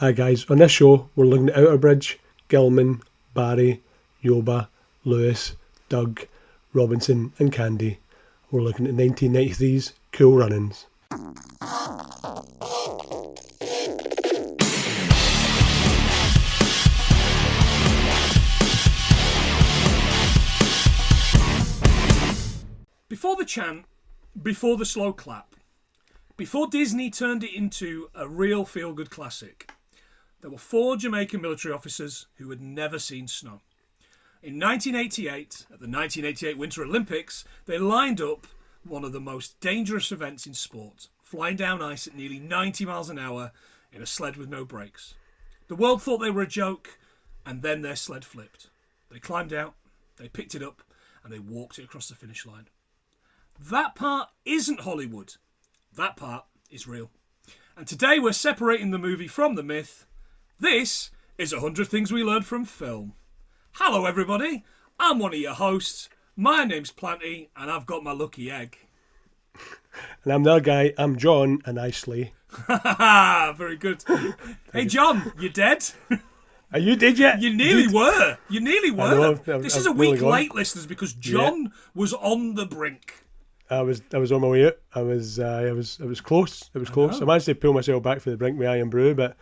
Hi guys, on this show we're looking at Outerbridge, Gilman, Barry, Yoba, Lewis, Doug, Robinson and Candy. We're looking at 1993's Cool Runnings. Before the chant, before the slow clap, before Disney turned it into a real feel-good classic, there were 4 Jamaican military officers who had never seen snow. In 1988, at the 1988 Winter Olympics, they lined up one of the most dangerous events in sport, flying down ice at nearly 90 miles an hour in a sled with no brakes. The world thought they were a joke, and then their sled flipped. They climbed out, they picked it up, and they walked it across the finish line. That part isn't Hollywood. That part is real. And today we're separating the movie from the myth. This is 100 Things We Learned from Film. Hello everybody, I'm one of your hosts. My name's Planty and I've got my lucky egg. And I'm the other guy, I'm John and I slay. Very good. Hey John, you dead? Are you dead yet? You nearly were. You nearly were. This is a week really late, listeners, because John was on the brink. I was on my way out. I was close. It was close. I managed to pull myself back from the brink with Iron Brew, but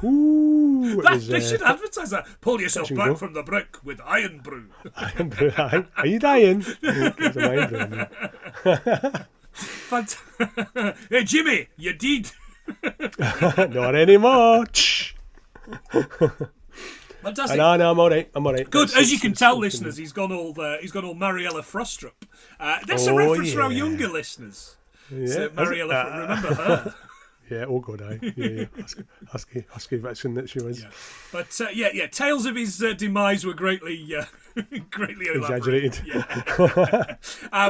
they should advertise that. Pull yourself back from the brink with Iron Brew. Iron Brew. Are you dying? Iron Brew. Hey Jimmy, you did. Not anymore. Fantastic. No, I'm all right. Good. As you can tell, listeners, he's gone all Mariella Frostrup. That's a reference for our younger listeners. Yeah. So Mariella, remember her? Yeah, oh god, yeah. Husky vixen that she was. Yeah. But tales of his demise were greatly exaggerated. Yeah.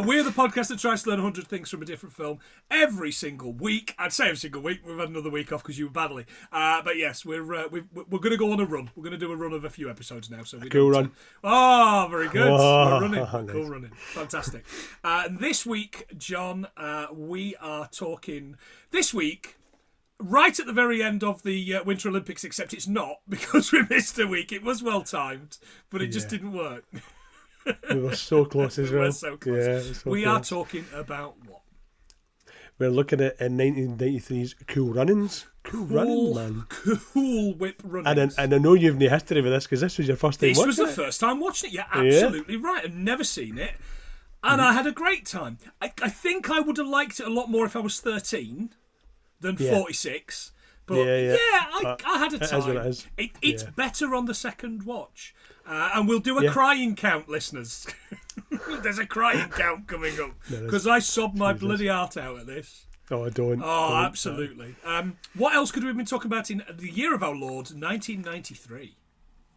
We're the podcast that tries to learn 100 things from a different film every single week. I'd say every single week. We've had another week off because you were badly. But yes, we're going to go on a run. We're going to do a run of a few episodes now. So cool run. Oh, very good. Oh, we're running. nice. Cool running. Fantastic. And this week, John, we are talking. This week. Right at the very end of the Winter Olympics, except it's not, because we missed a week. It was well timed, but it just didn't work. We were so close as well. We were so close. Yeah, we are talking about what? We're looking at 1993's Cool Runnings. Cool Runnings, man. Cool Whip Runnings. And I know you've no history with this because this was your first time watching it. This was the first time watching it. You're absolutely right. I've never seen it. And I had a great time. I think I would have liked it a lot more if I was 13. Than 46, but I had a time. It is what it is. It's better on the second watch, and we'll do a crying count, listeners. There's a crying count coming up because I sobbed my bloody heart out at this. Oh, I don't. Oh, absolutely. What else could we have been talking about in the year of our Lord, 1993?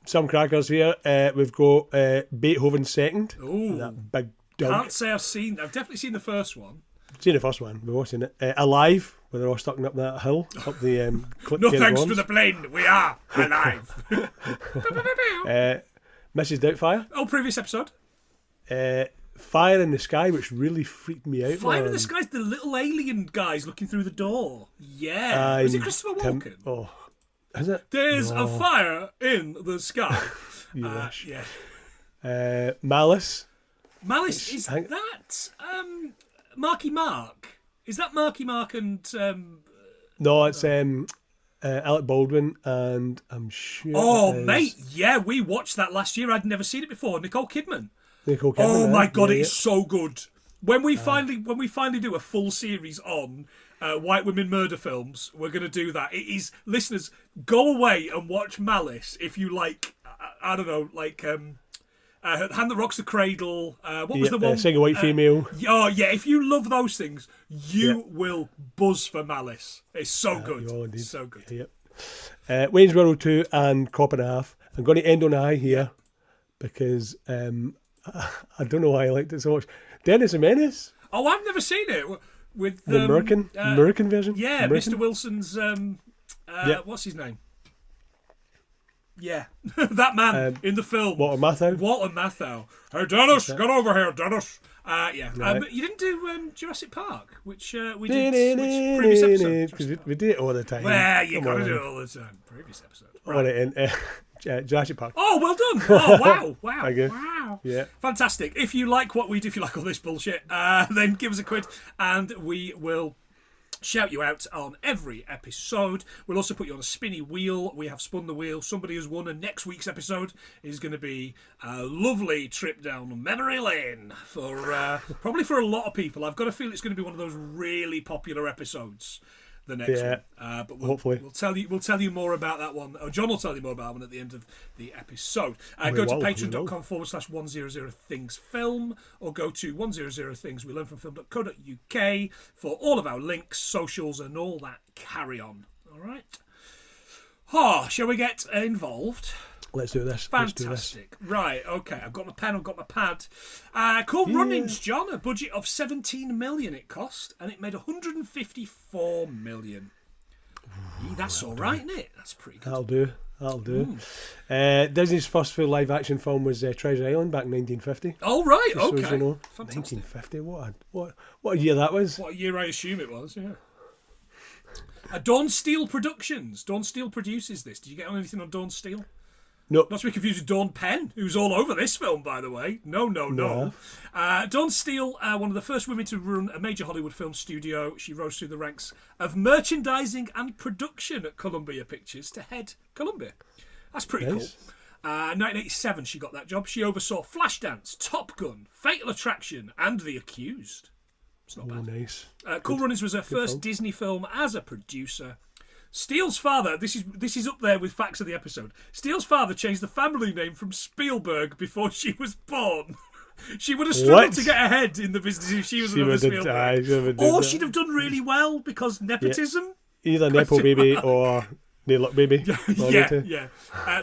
Some crackers here. We've got Beethoven Second. Ooh, that big dog. Can't say I've definitely seen the first one. Seen the first one. We've all seen it. Alive, where they're all stuck up that hill, up the. No thanks to the plane. We are alive. Mrs. Doubtfire. Oh, previous episode. Fire in the Sky, which really freaked me out. Fire in the Sky is the little alien guys looking through the door. Yeah. Was it Christopher Walken? Is it? There's a fire in the sky. You wish. Yeah. Malice. Malice, is that Marky Mark? Is that Marky Mark and... No, it's Alec Baldwin and I'm sure... Oh, mate, yeah, we watched that last year. I'd never seen it before. Nicole Kidman. Oh, my God, it is so good. When we finally do a full series on white women murder films, we're going to do that. It is... Listeners, go away and watch Malice if you like, I don't know, like... Hand That Rocks the Cradle. What was the one? Single White Female. Oh, yeah. If you love those things, you will buzz for Malice. It's so good. It's so good. Yep. Wayne's World 2 and Cop and a Half. I'm going to end on a high here because I don't know why I liked it so much. Dennis the Menace. Oh, I've never seen it. With the American version? Yeah, American? Mr. Wilson's... What's his name? Yeah, that man in the film. Walter Matthau. Hey, Dennis, get over here, Dennis. Yeah. Right. You didn't do Jurassic Park, which we did which previous episode. Because we do it all the time. Well, you Come got to on. do it all the time. Previous episode. All right, and Jurassic Park. Oh, well done. Oh, wow. Thank you. Wow. Yeah. Fantastic. If you like what we do, if you like all this bullshit, then give us a quid and we will shout you out on every episode. We'll also put you on a spinny wheel. We have spun the wheel. Somebody has won, and next week's episode is going to be a lovely trip down memory lane for probably for a lot of people. I've got a feel it's going to be one of those really popular episodes. The next one, but hopefully we'll tell you more about that one. Or John will tell you more about that one at the end of the episode. Go to patreon.com/100thingsfilm or go to 100thingswelearnfromfilm.co.uk for all of our links, socials, and all that carry on. All right. Shall we get involved? Let's do this. Fantastic. Right, okay. I've got my pen, I've got my pad. Cool runnings, John. A budget of 17 million it cost, and it made 154 million. That's all right, isn't it? That's pretty good. That'll do. Disney's first full live action film was Treasure Island back in 1950. Oh, right, Just okay. so you know. Fantastic. 1950, what a year that was. What a year I assume it was, yeah. Dawn Steel Productions. Dawn Steel produces this. Did you get on anything on Dawn Steel? No. Not to be confused with Dawn Penn, who's all over this film, by the way. No. Dawn Steel, one of the first women to run a major Hollywood film studio. She rose through the ranks of merchandising and production at Columbia Pictures to head Columbia. That's pretty cool. 1987, she got that job. She oversaw Flashdance, Top Gun, Fatal Attraction, and The Accused. It's not bad. Nice. Cool Runnings was her first Disney film as a producer. Steele's father, this is up there with facts of the episode. Steele's father changed the family name from Spielberg before she was born. She would have struggled to get ahead in the business if she was another Spielberg. Or she'd have done really well because nepotism. Yeah. Either Nepo baby or Neil baby. Yeah.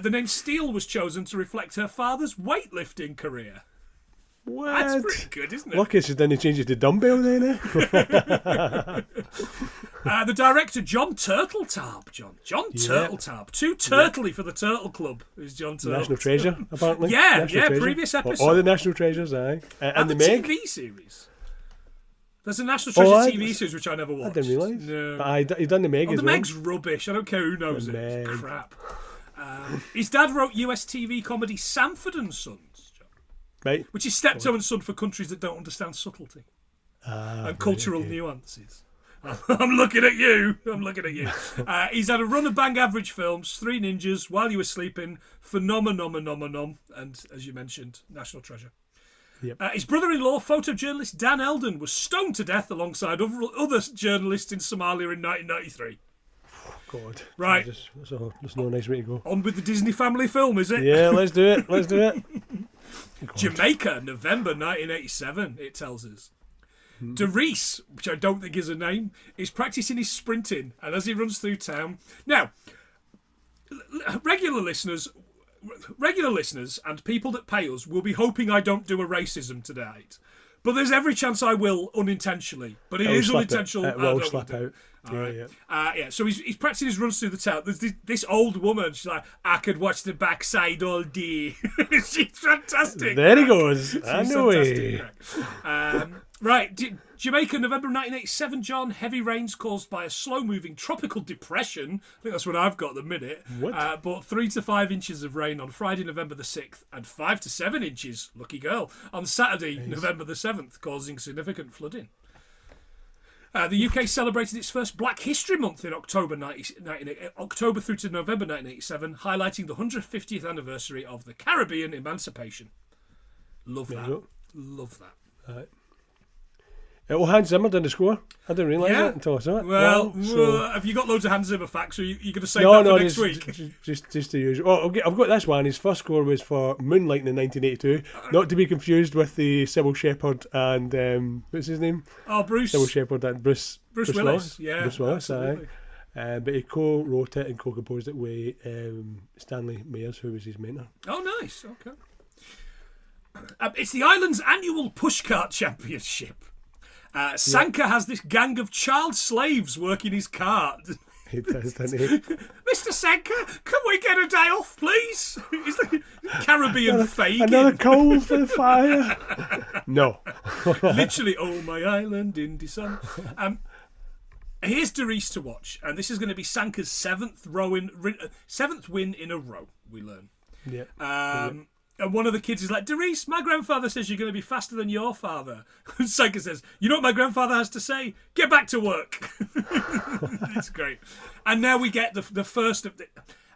The name Steele was chosen to reflect her father's weightlifting career. What? That's pretty good, isn't it? Lucky she didn't change it to dumbbell then, eh? The director, Jon Turteltaub. Jon Turteltaub. Too turtley for the Turtle Club, is Jon Turteltaub. National Treasure, apparently. Treasure. Previous episode. All the National Treasures, aye. And the Meg. TV series. There's a National Treasure TV series which I never watched. I didn't realise. No. But he done the Meg as the well. Meg's rubbish. I don't care who knows it. Meg. It's crap. His dad wrote US TV comedy Sanford and Sons. Right. Which is Steptoe and Son for countries that don't understand subtlety and cultural nuances. I'm looking at you. He's had a run of bang average films, Three Ninjas, While You Were Sleeping, Phenomenon, and as you mentioned, National Treasure. Yep. His brother-in-law, photojournalist Dan Eldon, was stoned to death alongside other journalists in Somalia in 1993. God. Right. That's no nice way to go. On with the Disney family film, is it? Yeah, let's do it. Jamaica, November 1987, it tells us. Derice, which I don't think is a name, is practicing his sprinting, and as he runs through town... Now, regular listeners and people that pay us will be hoping I don't do a racism tonight. But there's every chance I will unintentionally. But it is unintentional. It will slip out. So he's practicing his runs through the town. There's this old woman. She's like, I could watch the backside all day. She's fantastic. There he goes. I know it. Right, Jamaica, November 1987, John. Heavy rains caused by a slow-moving tropical depression. I think that's what I've got at the minute. What? But 3 to 5 inches of rain on Friday, November the 6th, and 5 to 7 inches, lucky girl, on Saturday, November the 7th, causing significant flooding. The UK celebrated its first Black History Month in October through to November 1987, highlighting the 150th anniversary of the Caribbean emancipation. Love that. Right. Hans Zimmer did the score. I didn't realise that until I saw it. Well, have you got loads of Hans Zimmer facts, or are you going to save that for next week? Just the usual. Oh, I've got this one. His first score was for Moonlight in 1982. Not to be confused with the Sybil Shepherd and what's his name? Oh, Bruce. Sybil Shepherd and Bruce Willis. Yeah, Bruce Willis. absolutely. But he co-wrote it and co-composed it with Stanley Mayers, who was his mentor. Oh, nice. Okay. It's the island's annual pushcart championship. Sanka has this gang of child slaves working his cart. He does, doesn't he? Mr. Sanka, can we get a day off, please? He's the Caribbean Fagin. Another coal for the fire. No. Literally, oh, my island in the sun. Here's Derice to watch, and this is going to be Sanka's seventh win in a row, we learn. Yeah. And one of the kids is like, Derice, my grandfather says you're going to be faster than your father. And Sanka says, you know what my grandfather has to say? Get back to work. It's great. And now we get the first of the...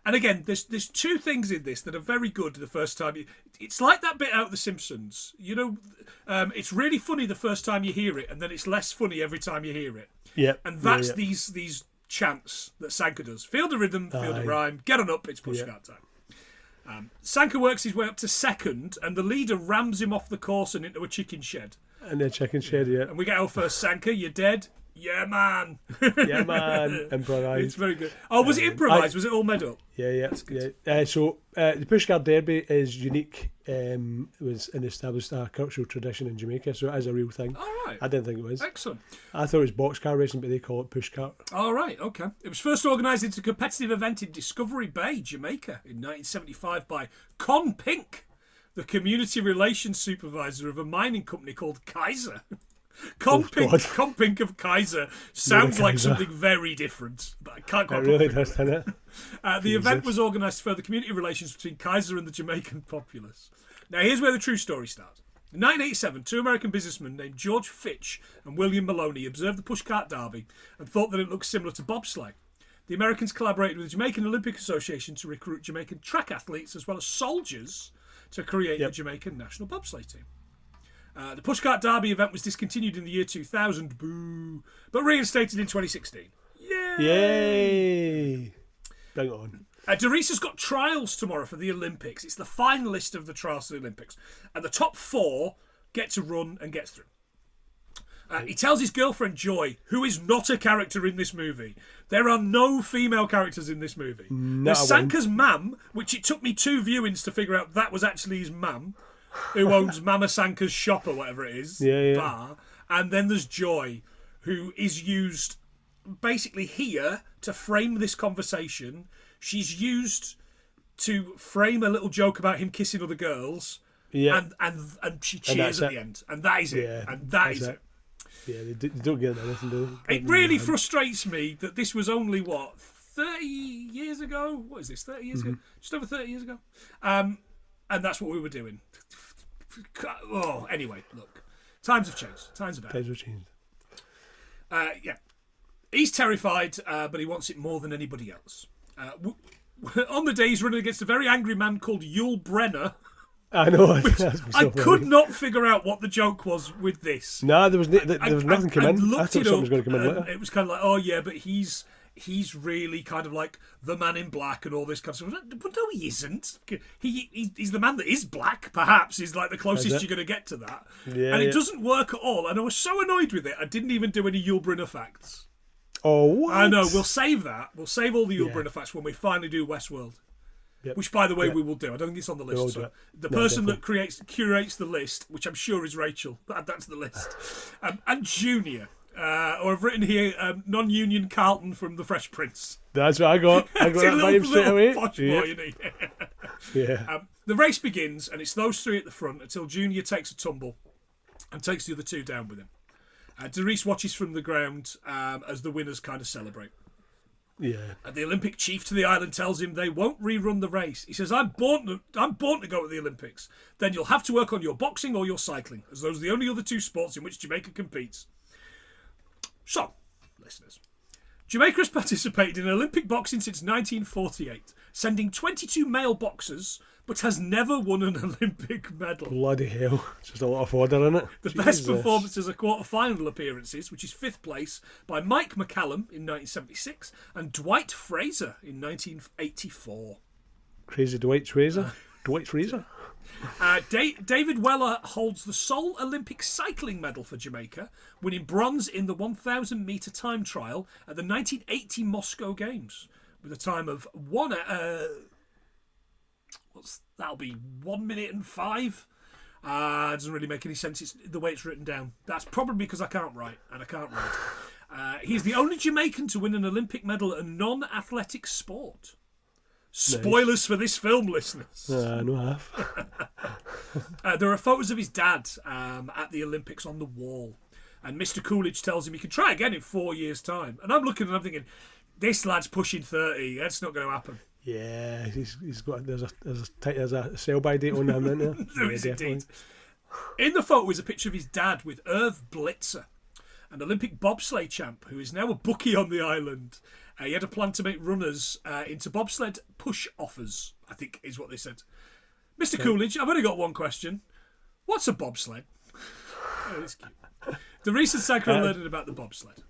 And again, there's two things in this that are very good the first time. It's like that bit out of The Simpsons. You know, it's really funny the first time you hear it, and then it's less funny every time you hear it. Yeah. And that's these chants that Sanka does. Feel the rhythm, feel the rhyme, get on up, it's pushcart time. Sanka works his way up to second, and the leader rams him off the course and into a chicken shed. And a chicken shed, yeah. And we get our first Sanka, you're dead. Yeah, man. Yeah, man. Improvised. It's very good. Oh, was it improvised? Was it all made up? Yeah. So the pushcart derby is unique. It was an established cultural tradition in Jamaica, so it is a real thing. All right. I didn't think it was. Excellent. I thought it was boxcar racing, but they call it pushcart. All right, okay. It was first organised as a competitive event in Discovery Bay, Jamaica, in 1975 by Con Pink, the community relations supervisor of a mining company called Kaiser. Con Pink of Kaiser sounds like something very different, but I can't quite. It really does, doesn't it? The event was organised to further community relations between Kaiser and the Jamaican populace. Now, here's where the true story starts. In 1987, two American businessmen named George Fitch and William Maloney observed the pushcart derby and thought that it looked similar to bobsleigh. The Americans collaborated with the Jamaican Olympic Association to recruit Jamaican track athletes as well as soldiers to create the Jamaican national bobsleigh team. The pushcart derby event was discontinued in the year 2000, boo, but reinstated in 2016. Yay! Bring it on. Derice has got trials tomorrow for the Olympics. It's the finalist of the trials for the Olympics. And the top four get to run and get through. He tells his girlfriend Joy, who is not a character in this movie. There are no female characters in this movie. There's Sanka's mam, which it took me 2 viewings to figure out that was actually his mam, who owns Mama Sanka's shop or whatever it is, bar. And then there's Joy, who is used basically here to frame this conversation. She's used to frame a little joke about him kissing other girls. Yeah. And she cheers at the end. And that is it. Yeah, and that is it. Yeah, they don't get anything, do they? It really frustrates me that this was only, 30 years ago? What is this, 30 years ago? Just over 30 years ago? And that's what we were doing. Oh, anyway, look. Times have changed. Times are better. Times have changed. Yeah. He's terrified, but he wants it more than anybody else. On the day he's running against a very angry man called Yul Brenner. I know. I could not figure out what the joke was with this. No, there was nothing come in. I thought something was going to come in later. It was kind of like, oh yeah, but he's really kind of like the man in black and all this kind of stuff. But no, he isn't. He's the man that is black, perhaps, is like the closest you're going to get to that. Yeah, and it doesn't work at all. And I was so annoyed with it, I didn't even do any Yul Brynner facts. Oh, what? I know, we'll save that. We'll save all the Yul Brynner facts when we finally do Westworld. Yep. Which, by the way, we will do. I don't think it's on the list. So the person that curates the list, which I'm sure is Rachel, add that to the list. And Junior. Or I've written here, non-union Carlton from The Fresh Prince. That's what I got. I got that vibe straight away. Posh boy, isn't he? Yeah. The race begins, and it's those three at the front until Junior takes a tumble and takes the other two down with him. Derice watches from the ground as the winners kind of celebrate. Yeah. The Olympic chief to the island tells him they won't rerun the race. He says, I'm born to go to the Olympics. Then you'll have to work on your boxing or your cycling, as those are the only other two sports in which Jamaica competes. So, listeners, Jamaica has participated in Olympic boxing since 1948, sending 22 male boxers, but has never won an Olympic medal. Bloody hell. It's just a lot of order, isn't it? The best performances are quarter-final appearances, which is 5th place by Mike McCallum in 1976 and Dwight Fraser in 1984. Crazy Dwight Fraser? Dwight Fraser? David Weller holds the sole Olympic cycling medal for Jamaica, winning bronze in the 1,000-metre time trial at the 1980 Moscow Games, with a time of that'll be 1 minute and 5. It doesn't really make any sense. It's the way it's written down. That's probably because I can't write, and I can't read. He's the only Jamaican to win an Olympic medal at a non-athletic sport. Spoilers for this film, listeners. No half. There are photos of his dad at the Olympics on the wall. And Mr. Coolidge tells him he can try again in 4 years' time. And I'm looking and I'm thinking, this lad's pushing 30. That's not going to happen. Yeah, he's got there's a sell-by date on him, isn't there? There is indeed. In the photo is a picture of his dad with Irv Blitzer, an Olympic bobsleigh champ who is now a bookie on the island. He had a plan to make runners into bobsled push-offers, I think is what they said. Mr. Coolidge, I've only got one question. What's a bobsled? Oh, it's cute. The recent Sacra learning about the bobsled.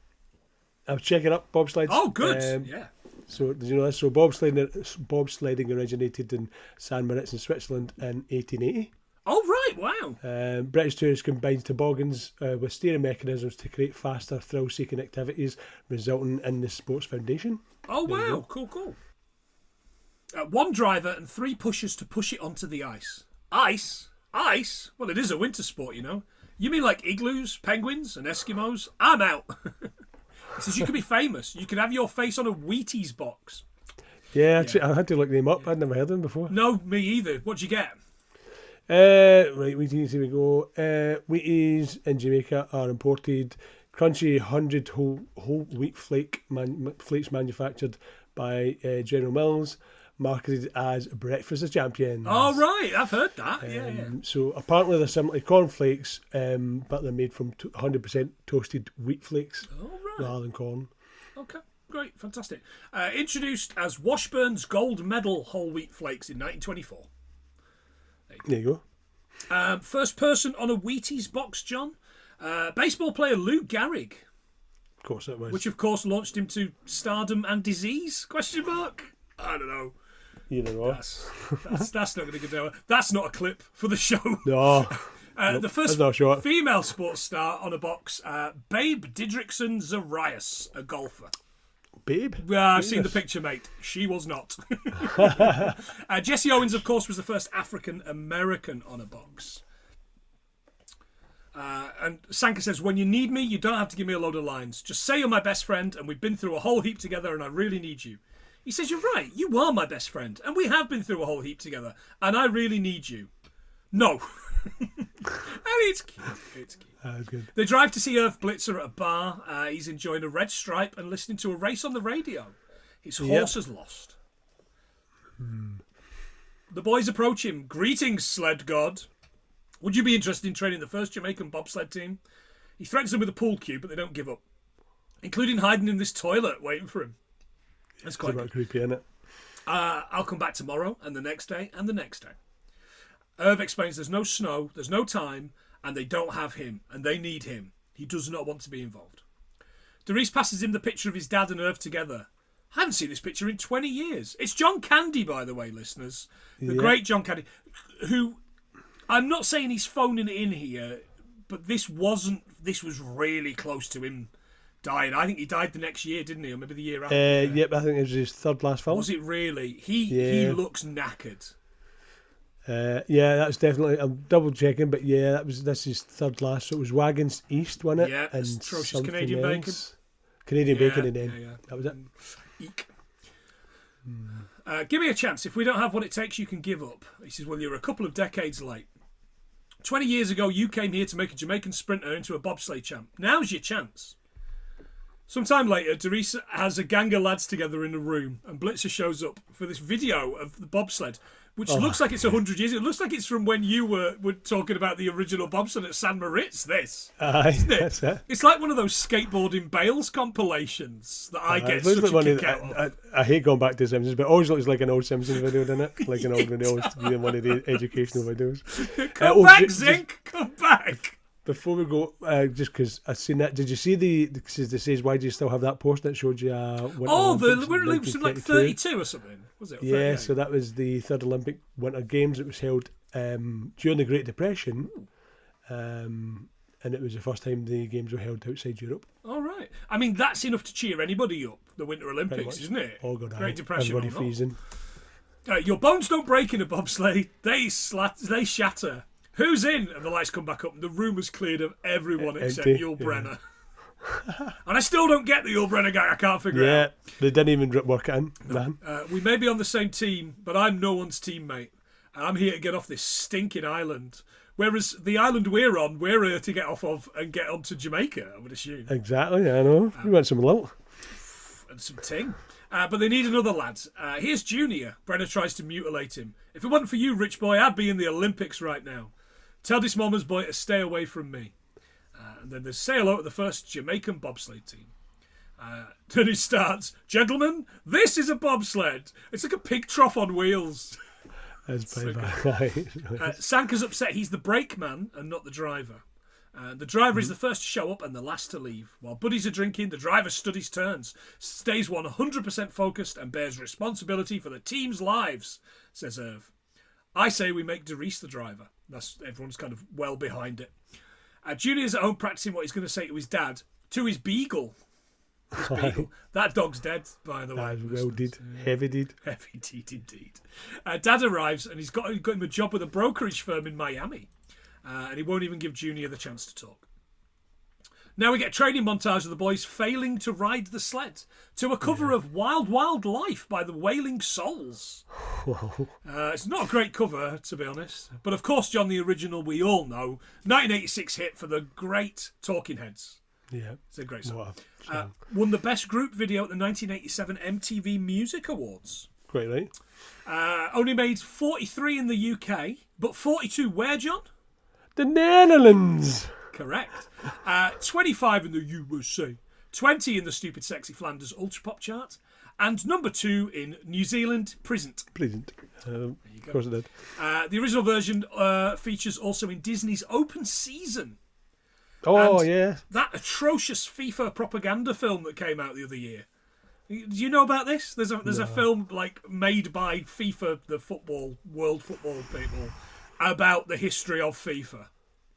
I was checking up bobsleds. Oh, good. Yeah. So, did you know this? So, bobsledding originated in San Moritz in Switzerland in 1880. Oh, right. Wow. British tourists combined toboggans with steering mechanisms to create faster, thrill-seeking activities, resulting in the sports foundation. Oh, wow. Cool. One driver and 3 pushers to push it onto the ice. Ice? Well, it is a winter sport, you know. You mean like igloos, penguins, and Eskimos? I'm out. He says you could be famous. You could have your face on a Wheaties box. Yeah, actually, I had to look them up. I'd never heard of them before. No, me either. What'd you get? Right, Wheaties, here we go. Wheaties in Jamaica are imported crunchy 100 whole wheat flakes manufactured by General Mills, marketed as breakfast of champions. Oh, right, I've heard that. Yeah. So apparently they're similar to cornflakes, but they're made from 100% toasted wheat flakes rather than corn. Okay, great, fantastic. Introduced as Washburn's gold medal whole wheat flakes in 1924. There you go. First person on a Wheaties box, John. Baseball player Lou Gehrig. Of course it was. Which of course launched him to stardom and disease? Question mark. I don't know. You know. That's not going to go. That's not a clip for the show. No. Nope, the first female sports star on a box, Babe Didrikson Zarias, a golfer. Babe? I've seen the picture, mate. She was not. Jesse Owens, of course, was the first African-American on a box. And Sanka says, when you need me, you don't have to give me a load of lines. Just say you're my best friend, and we've been through a whole heap together, and I really need you. He says, you're right. You are my best friend, and we have been through a whole heap together, and I really need you. No. And it's cute. Good. They drive to see Irv Blitzer at a bar. He's enjoying a red stripe and listening to a race on the radio. His horse has lost. The boys approach him. Greetings, sled god. Would you be interested in training the first Jamaican bobsled team? He threatens them with a pool cue, but they don't give up, including hiding in this toilet waiting for him. That's quite creepy, isn't it? I'll come back tomorrow, and the next day, and the next day. Irv explains there's no snow, there's no time, and they don't have him, and they need him. He does not want to be involved. Derice passes him the picture of his dad and Irv together. I haven't seen this picture in 20 years. It's John Candy, by the way, listeners. The great John Candy, who, I'm not saying he's phoning it in here, but this was really close to him dying. I think he died the next year, didn't he? Or maybe the year after. Yep, I think it was his third last film. Was it really? He looks knackered. That's definitely. I'm double checking, but this is third last. So it was Wagons East, wasn't it? Yeah, and atrocious Canadian bacon. Canadian bacon, and then that was it. Eek. Give me a chance. If we don't have what it takes, you can give up. He says, well, you're a couple of decades late. 20 years ago, you came here to make a Jamaican sprinter into a bobsleigh champ. Now's your chance. Sometime later, Derice has a gang of lads together in a room, and Blitzer shows up for this video of the bobsled, which looks like it's 100 years. It looks like it's from when you were talking about the original bobsled at San Moritz, this. Isn't it? That's it. It's like one of those skateboarding Bales compilations that I get such a kick out of. I hate going back to Simpsons, but it always looks like an old Simpsons video, doesn't it? Like an old video, doing one of the educational videos. Come back, Zinc! Come back! Before we go, just because I've seen that, did you see because it says, why do you still have that post that showed you the Winter Olympics in like 32 or something, was it? Yeah, so that was the third Olympic Winter Games. It was held during the Great Depression, and it was the first time the games were held outside Europe. All right. I mean, that's enough to cheer anybody up, the Winter Olympics, isn't it? All good. Great Depression. Everybody freezing. Your bones don't break in a bobsleigh. They shatter. Who's in? And the lights come back up and the room is cleared of everyone except Yul Brenner. And I still don't get the Ulbrenner guy. I can't figure it out. Yeah, they didn't even work it in, man. We may be on the same team, but I'm no one's teammate. And I'm here to get off this stinking island. Whereas the island we're on, we're here to get off of and get onto Jamaica, I would assume. Exactly, I know. We want some lilt. And some ting. But they need another lad. Here's Junior. Brenner tries to mutilate him. If it wasn't for you, rich boy, I'd be in the Olympics right now. Tell this mama's boy to stay away from me. And then there's say hello to the first Jamaican bobsleigh team. Then it starts, gentlemen, this is a bobsled. It's like a pig trough on wheels. That's So pretty bad. Sanka's upset he's the brakeman and not the driver. The driver is the first to show up and the last to leave. While buddies are drinking, the driver studies turns, stays 100% focused and bears responsibility for the team's lives, says Irv. I say we make Derice the driver. Everyone's kind of well behind it. Junior's at home practicing what he's going to say to his dad, to his beagle. His beagle. That dog's dead, by the way. Well did. Heavy did. Heavy deed indeed. Dad arrives and he's got him a job with a brokerage firm in Miami. And he won't even give Junior the chance to talk. Now we get a training montage of the boys failing to ride the sled to a cover of Wild Wild Life by the Wailing Souls. It's not a great cover, to be honest. But of course, John, the original we all know. 1986 hit for the great Talking Heads. Yeah. It's a great song. What a song. Won the Best Group Video at the 1987 MTV Music Awards. Quite right. Only made 43 in the UK, but 42 where, John? The Netherlands. Correct. 25 in the USA, 20 in the Stupid Sexy Flanders Ultra Pop chart, and number 2 in New Zealand Present. Present. Of course it did. The original version features also in Disney's Open Season. Oh, And yeah. That atrocious FIFA propaganda film that came out the other year. Do you know about this? There's a film like made by FIFA, the world football people, about the history of FIFA.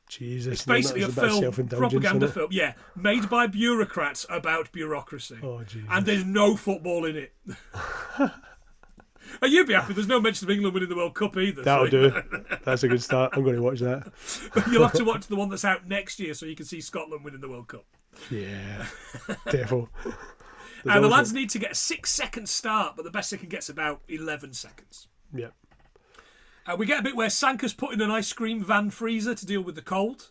Jesus. It's basically a film, propaganda film. Yeah, made by bureaucrats about bureaucracy. Oh, Jesus. And there's no football in it. And you'd be happy. There's no mention of England winning the World Cup either. That'll do. That's a good start. I'm going to watch that. You'll have to watch the one that's out next year so you can see Scotland winning the World Cup. Yeah. Defo. And the lads need to get a 6-second start, but the best they can get's about 11 seconds. Yeah. We get a bit where Sanka's put in an ice cream van freezer to deal with the cold.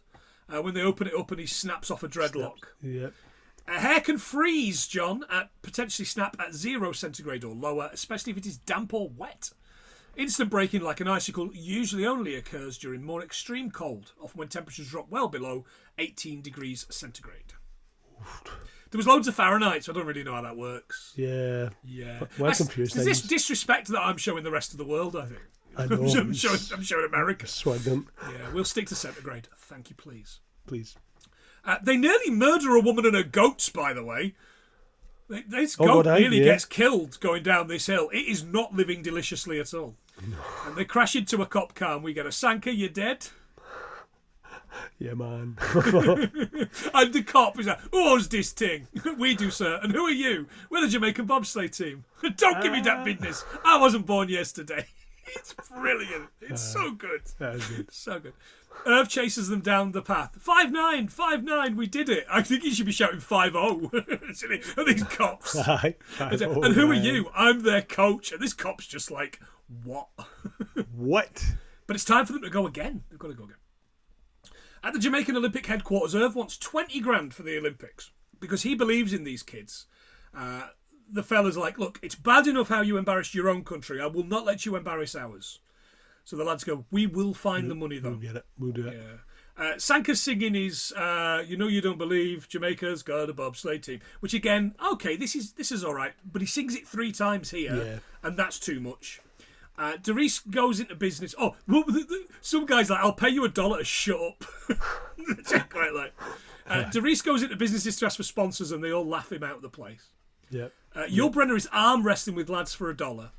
When they open it up and he snaps off a dreadlock. Yeah. A hair can freeze, John, potentially snap at 0 centigrade or lower, especially if it is damp or wet. Instant breaking like an icicle usually only occurs during more extreme cold, often when temperatures drop well below 18 degrees centigrade. There was loads of Fahrenheit, so I don't really know how that works. Yeah. Yeah. Well, confused There's this things. disrespect that I'm showing the rest of the world, I think. I know. I'm showing America. Swagged Yeah, we'll stick to centigrade. Thank you, please. Please. They nearly murder a woman and her goats, by the way. This goat nearly gets killed going down this hill. It is not living deliciously at all. No. And they crash into a cop car and we get a Sanka, you're dead. Yeah, man. And the cop is like, who owns this thing? We do, sir. And who are you? We're the Jamaican bobsleigh team. Don't give me that business. I wasn't born yesterday. It's brilliant. It's so good. That is good. So good. Irv chases them down the path. 5-9, 5-9, we did it. I think he should be shouting 5-0 at these cops. Aye. And who are you? I'm their coach. And this cop's just like, what? What? But it's time for them to go again. They've got to go again. At the Jamaican Olympic headquarters, Irv wants 20 grand for the Olympics because he believes in these kids. The fella's like, look, it's bad enough how you embarrassed your own country. I will not let you embarrass ours. So the lads go, we will find the money, though. We'll get it. We'll do it. Yeah. Sanka's singing his, you know you don't believe, Jamaica's got a bobsleigh team. Which again, okay, this is all right. But he sings it 3 times here, and that's too much. Derice goes into business. Oh, some guy's like, I'll pay you $1 to shut up. Which I quite like. Derice goes into business to ask for sponsors, and they all laugh him out of the place. Yeah. Brenner is arm wrestling with lads for $1.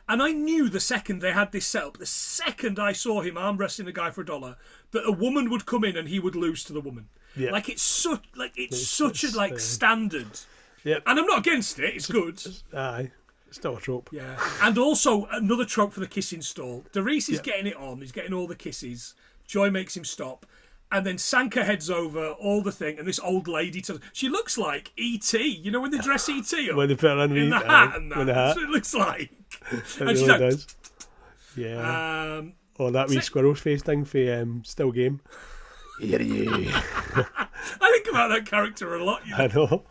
And I knew the second they had this set up, the second I saw him arm wrestling a guy for $1, that a woman would come in and he would lose to the woman. Yeah. Like it's such a standard. Yeah. And I'm not against it. It's good. Aye. It's still a trope. Yeah. And also another trope for the kissing stall. Derice is getting it on. He's getting all the kisses. Joy makes him stop. And then Sanka heads over, all the thing, and this old lady she looks like E.T., you know when they dress E.T. up? When they put her in the hat and that. That's what it looks like. It And really she's like, does. Yeah. Or that wee squirrel's face thing for Still Game. I think about that character a lot. I know.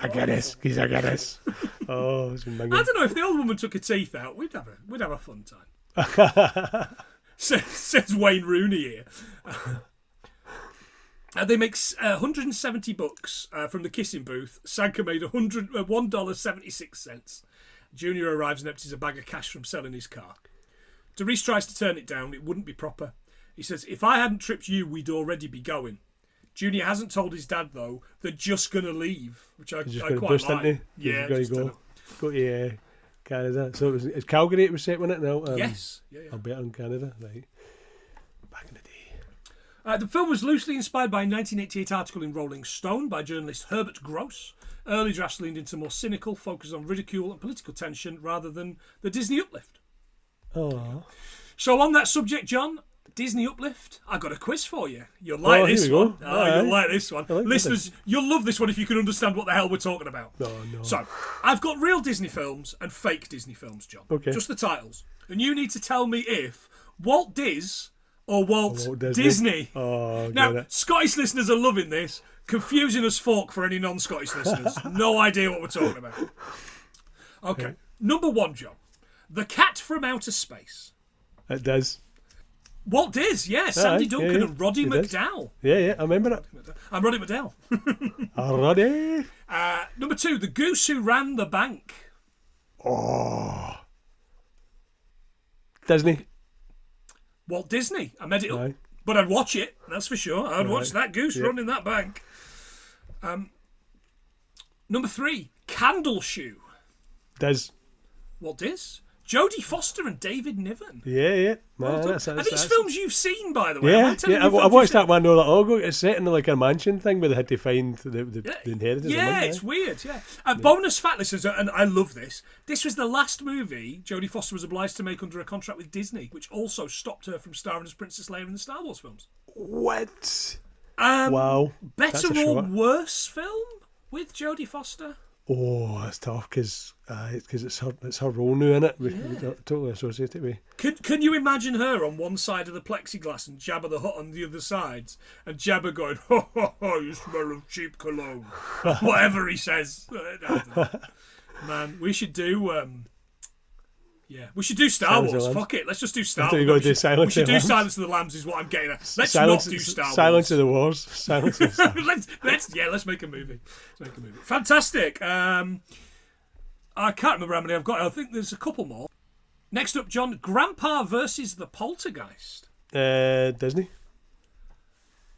I get this. He's I get this. Oh, it's I don't know, if the old woman took her teeth out, we'd have a fun time. Says Wayne Rooney here. They make 170 bucks from the kissing booth. Sanka made $1.76. Junior arrives and empties a bag of cash from selling his car. Derice tries to turn it down. It wouldn't be proper. He says, if I hadn't tripped you, we'd already be going. Junior hasn't told his dad, though. They're just going to leave, which I quite like. Yeah, just go to Canada. So it's Calgary it was set, wasn't it? No, yes. Yeah. Alberta and Canada, right. Back in the day. The film was loosely inspired by a 1988 article in Rolling Stone by journalist Herbert Gross. Early drafts leaned into more cynical, focus on ridicule and political tension rather than the Disney uplift. Oh. So on that subject, John, Disney uplift, I got a quiz for you. You'll like this one. You'll like this one. Listeners, you'll love this one if you can understand what the hell we're talking about. No. So, I've got real Disney films and fake Disney films, John. Okay. Just the titles. And you need to tell me if Walt Diz or Walt Disney. Oh, now, Scottish listeners are loving this. Confusing as fork for any non-Scottish listeners. No idea what we're talking about. Okay. Number 1, John. The Cat from Outer Space. It does. Walt Diz, Sandy Duncan and Roddy McDowall. Yeah, I remember it. I'm Roddy McDowall. Roddy. Number 2, The Goose Who Ran the Bank. Oh. Disney. Walt Disney. I made it up. But I'd watch it, that's for sure. I'd watch that goose running that bank. Number 3, Candle Shoe. Diz. Walt Diz. Jodie Foster and David Niven. Yeah. Are these films you've seen, by the way? Yeah. I watched that one. It's set in like a mansion thing where they had to find the inheritance. Yeah, it's weird. Yeah. Bonus fact, listeners, and I love this. This was the last movie Jodie Foster was obliged to make under a contract with Disney, which also stopped her from starring as Princess Leia in the Star Wars films. What? Wow. Better or worse film with Jodie Foster? Oh, that's tough because it's her role now, isn't it? We totally associate it with. Can you imagine her on one side of the plexiglass and Jabba the Hutt on the other sides, and Jabba going, "Ho ho ho! You smell of cheap cologne," whatever he says. Man, we should do. We should do Star Wars. Fuck it, let's just do Star Wars. We should do Silence of the Lambs. Is what I'm getting at. Let's not do Star Wars. Silence of the Wars. Silence of the let's make a movie. Fantastic. I can't remember how many I've got. I think there's a couple more. Next up, John, Grandpa versus the Poltergeist. Disney.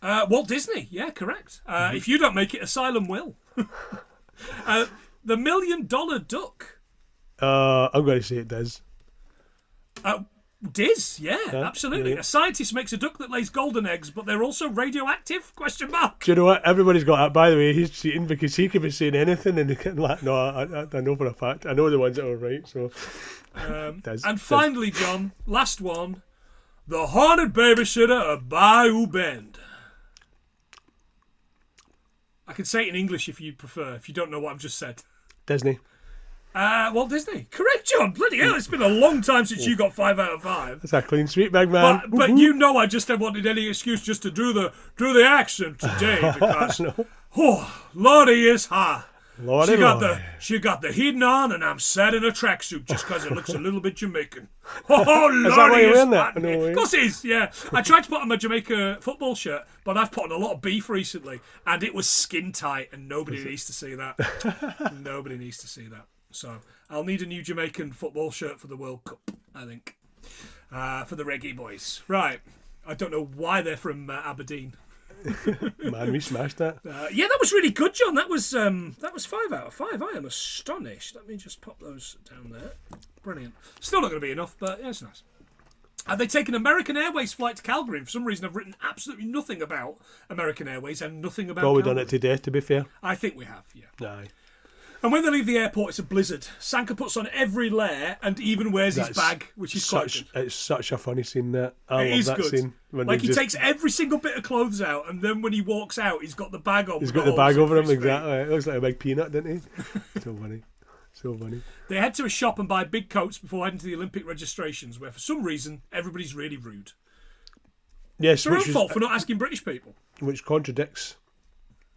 Walt Disney. Yeah, correct. If you don't make it, Asylum will. The $1 Million Duck. I'm going to say it does. Diz, absolutely. A scientist makes a duck that lays golden eggs, but they're also radioactive? ? Do you know what? Everybody's got that. By the way, he's cheating because he could be saying anything and he can't. No, I know for a fact. I know the ones that are right. So, and finally, John, last one, The Haunted Babysitter of Bayou Bend. I can say it in English if you prefer. If you don't know what I've just said. Disney. Walt Disney. Correct, John. Bloody hell, it's been a long time since you got 5 out of 5. That's a clean sweep, big man. But you know I just wanted any excuse just to do the accent today because Lordy is hot. She got the heating on and I'm sat in a tracksuit just because it looks a little bit Jamaican. Lordy is hot. Of course it is, yeah. I tried to put on my Jamaica football shirt, but I've put on a lot of beef recently and it was skin tight and nobody needs to see that. Nobody needs to see that. So I'll need a new Jamaican football shirt for the World Cup, I think, for the Reggae Boys. Right. I don't know why they're from Aberdeen. Man, we smashed that. That was really good, John. That was 5 out of 5. I am astonished. Let me just pop those down there. Brilliant. Still not going to be enough, but yeah, it's nice. Have they taken American Airways flight to Calgary? And for some reason, I've written absolutely nothing about American Airways and nothing about Probably Calgary. done it to death, to be fair. I think we have, yeah. Aye. And when they leave the airport, it's a blizzard. Sanka puts on every layer and even wears his bag, which is quite good. It's such a funny scene, that. I love that good. scene. Like, he takes every single bit of clothes out, and then when he walks out, he's got the bag on. He's got the bag over him, exactly. It looks like a big peanut, doesn't he? So funny. So funny. They head to a shop and buy big coats before heading to the Olympic registrations, where for some reason, everybody's really rude. Yes, it's their own fault for not asking British people. Which contradicts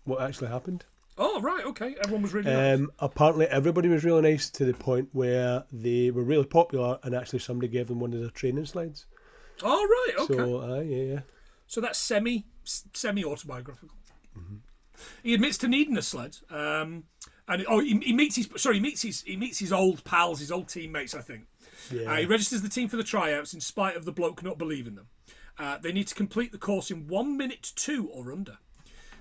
what actually happened. Oh, right, okay. Everyone was really nice. Apparently, everybody was really nice to the point where they were really popular, and actually somebody gave them one of their training slides. Oh, right, okay. So, yeah. So that's semi-autobiographical. Mm-hmm. He admits to needing a sled, and he meets his old pals, his old teammates, I think. Yeah. He registers the team for the tryouts in spite of the bloke not believing them. They need to complete the course in 1 minute 2 or under.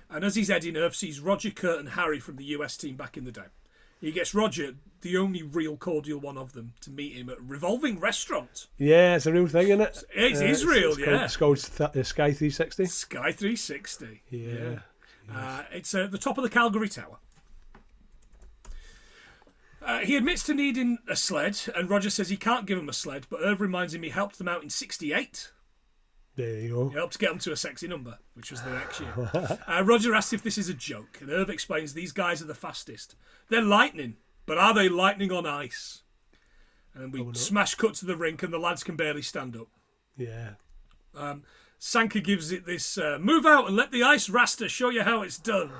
And as he's heading, Irv sees Roger, Kurt and Harry from the US team back in the day. He gets Roger, the only real cordial one of them, to meet him at a revolving restaurant. Yeah, it's a real thing, isn't it? It is real, yeah. It's called Sky 360. Sky 360. Yeah. It's at the top of the Calgary Tower. He admits to needing a sled, and Roger says he can't give him a sled, but Irv reminds him he helped them out in '68. There you go. He helped get them to a sexy number, which was the next year. Roger asks if this is a joke, and Irv explains these guys are the fastest. They're lightning, but are they lightning on ice? And we smash cut to the rink, and the lads can barely stand up. Yeah. Sanka gives it this, move out and let the ice raster show you how it's done.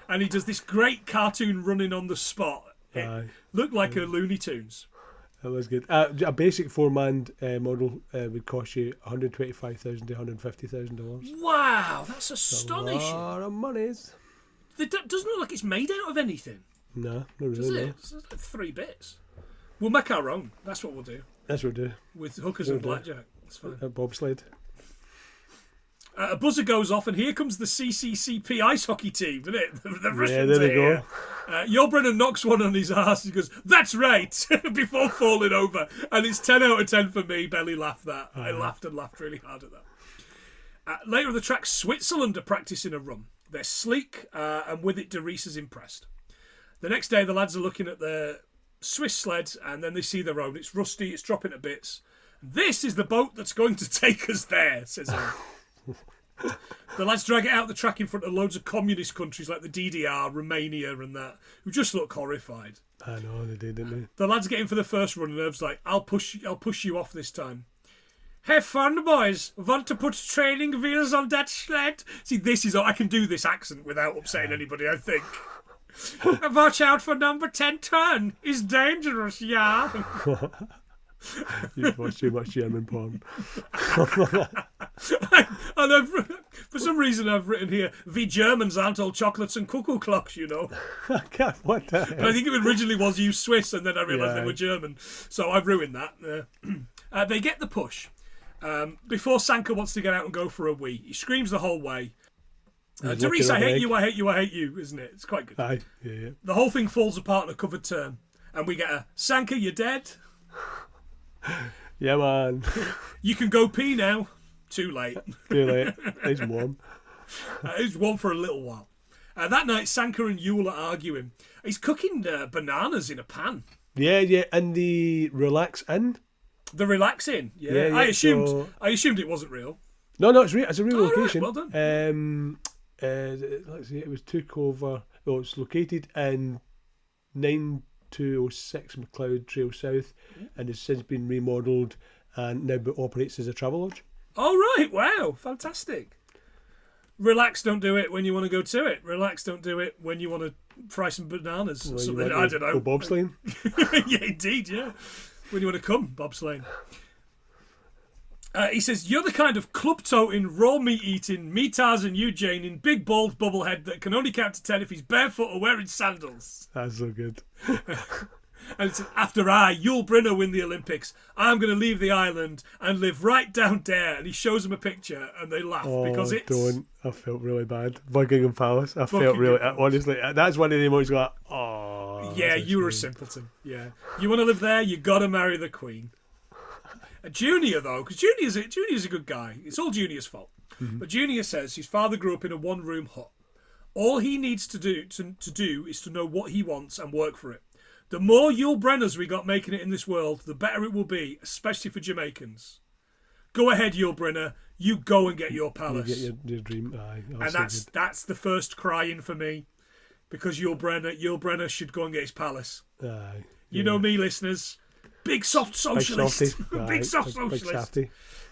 And he does this great cartoon running on the spot. It looked like a Looney Tunes. That was good. A basic 4-man model would cost you $125,000 to $150,000. Wow, that's astonishing. A lot of monies. It doesn't look like it's made out of anything. No, not really. Does it? It's like 3 bits. We'll make our own. That's what we'll do. That's what we'll do. With hookers and blackjack. That's fine. A bobsled. A buzzer goes off, and here comes the CCCP ice hockey team, isn't it? The Russians there they go. Yoba knocks one on his ass. He goes, "That's right," before falling over. And it's 10 out of 10 for me. Belly laughed that. I laughed really hard at that. Later on the track, Switzerland are practicing a run. They're sleek, and with it, Derice is impressed. The next day, the lads are looking at their Swiss sled, and then they see their own. It's rusty, it's dropping to bits. "This is the boat that's going to take us there," says he. The lads drag it out the track in front of loads of communist countries like the DDR, Romania and that, who just look horrified. I know, they did, didn't they? The lads get in for the first run, and Irv's like, I'll push you off this time. "Have fun, boys. Want to put training wheels on that sled?" See, I can do this accent without upsetting anybody, I think. "Watch out for number 10 turn. It's dangerous, yeah." You've watched too much German porn. And for some reason I've written here, "We Germans aren't all chocolates and cuckoo clocks, you know." What the hell? But I think it originally was "you Swiss," and then I realised they were German. So I've ruined that. They get the push. Before Sanka wants to get out and go for a wee, he screams the whole way. Derice, I hate you, I hate you, I hate you, isn't it? It's quite good. Aye, yeah. The whole thing falls apart in a covered turn. And we get a, "Sanka, you're dead." Yeah, man. "You can go pee now." Too late. Too late. He's warm. He's warm for a little while. That night, Sanka and Yule are arguing. He's cooking bananas in a pan. Yeah, and the relax in. The relax in. Yeah. I assumed it wasn't real. No, it's real. It's a real location. Right, well done. Let's see. It was took over. Well, it's located in 9206 McLeod Trail South, and has since been remodelled and now operates as a travel lodge. Oh, right. Wow. Fantastic. Relax, don't do it when you want to go to it. Relax, don't do it when you want to fry some bananas or something. I don't know. Or bobsleighing. Yeah, indeed, yeah. When you want to come, bobsleighing. He says, "You're the kind of club-toting, raw meat-eating, me-Tarzan Eugene, big bald bubblehead that can only count to 10 if he's barefoot or wearing sandals." That's so good. And it says, "After Yul Brynner win the Olympics, I'm going to leave the island and live right down there." And he shows them a picture, and they laugh because it's... Don't. I felt really bad. Buckingham Palace. Felt really... Honestly, that's one of the emotions like, oh... Yeah, you were a simpleton. Yeah. You want to live there, you got to marry the Queen. Junior, though, because Junior's a good guy. It's all Junior's fault. Mm-hmm. But Junior says his father grew up in a one-room hut. All he needs to do is to know what he wants and work for it. The more Yul Brenners we got making it in this world, the better it will be, especially for Jamaicans. Go ahead, Yul Brynner. You go and get your palace. You get your dream. Aye, and that's the first crying for me, because Yul Brynner should go and get his palace. Aye, you know me, listeners. Big soft socialist. Big soft socialist. Big softy.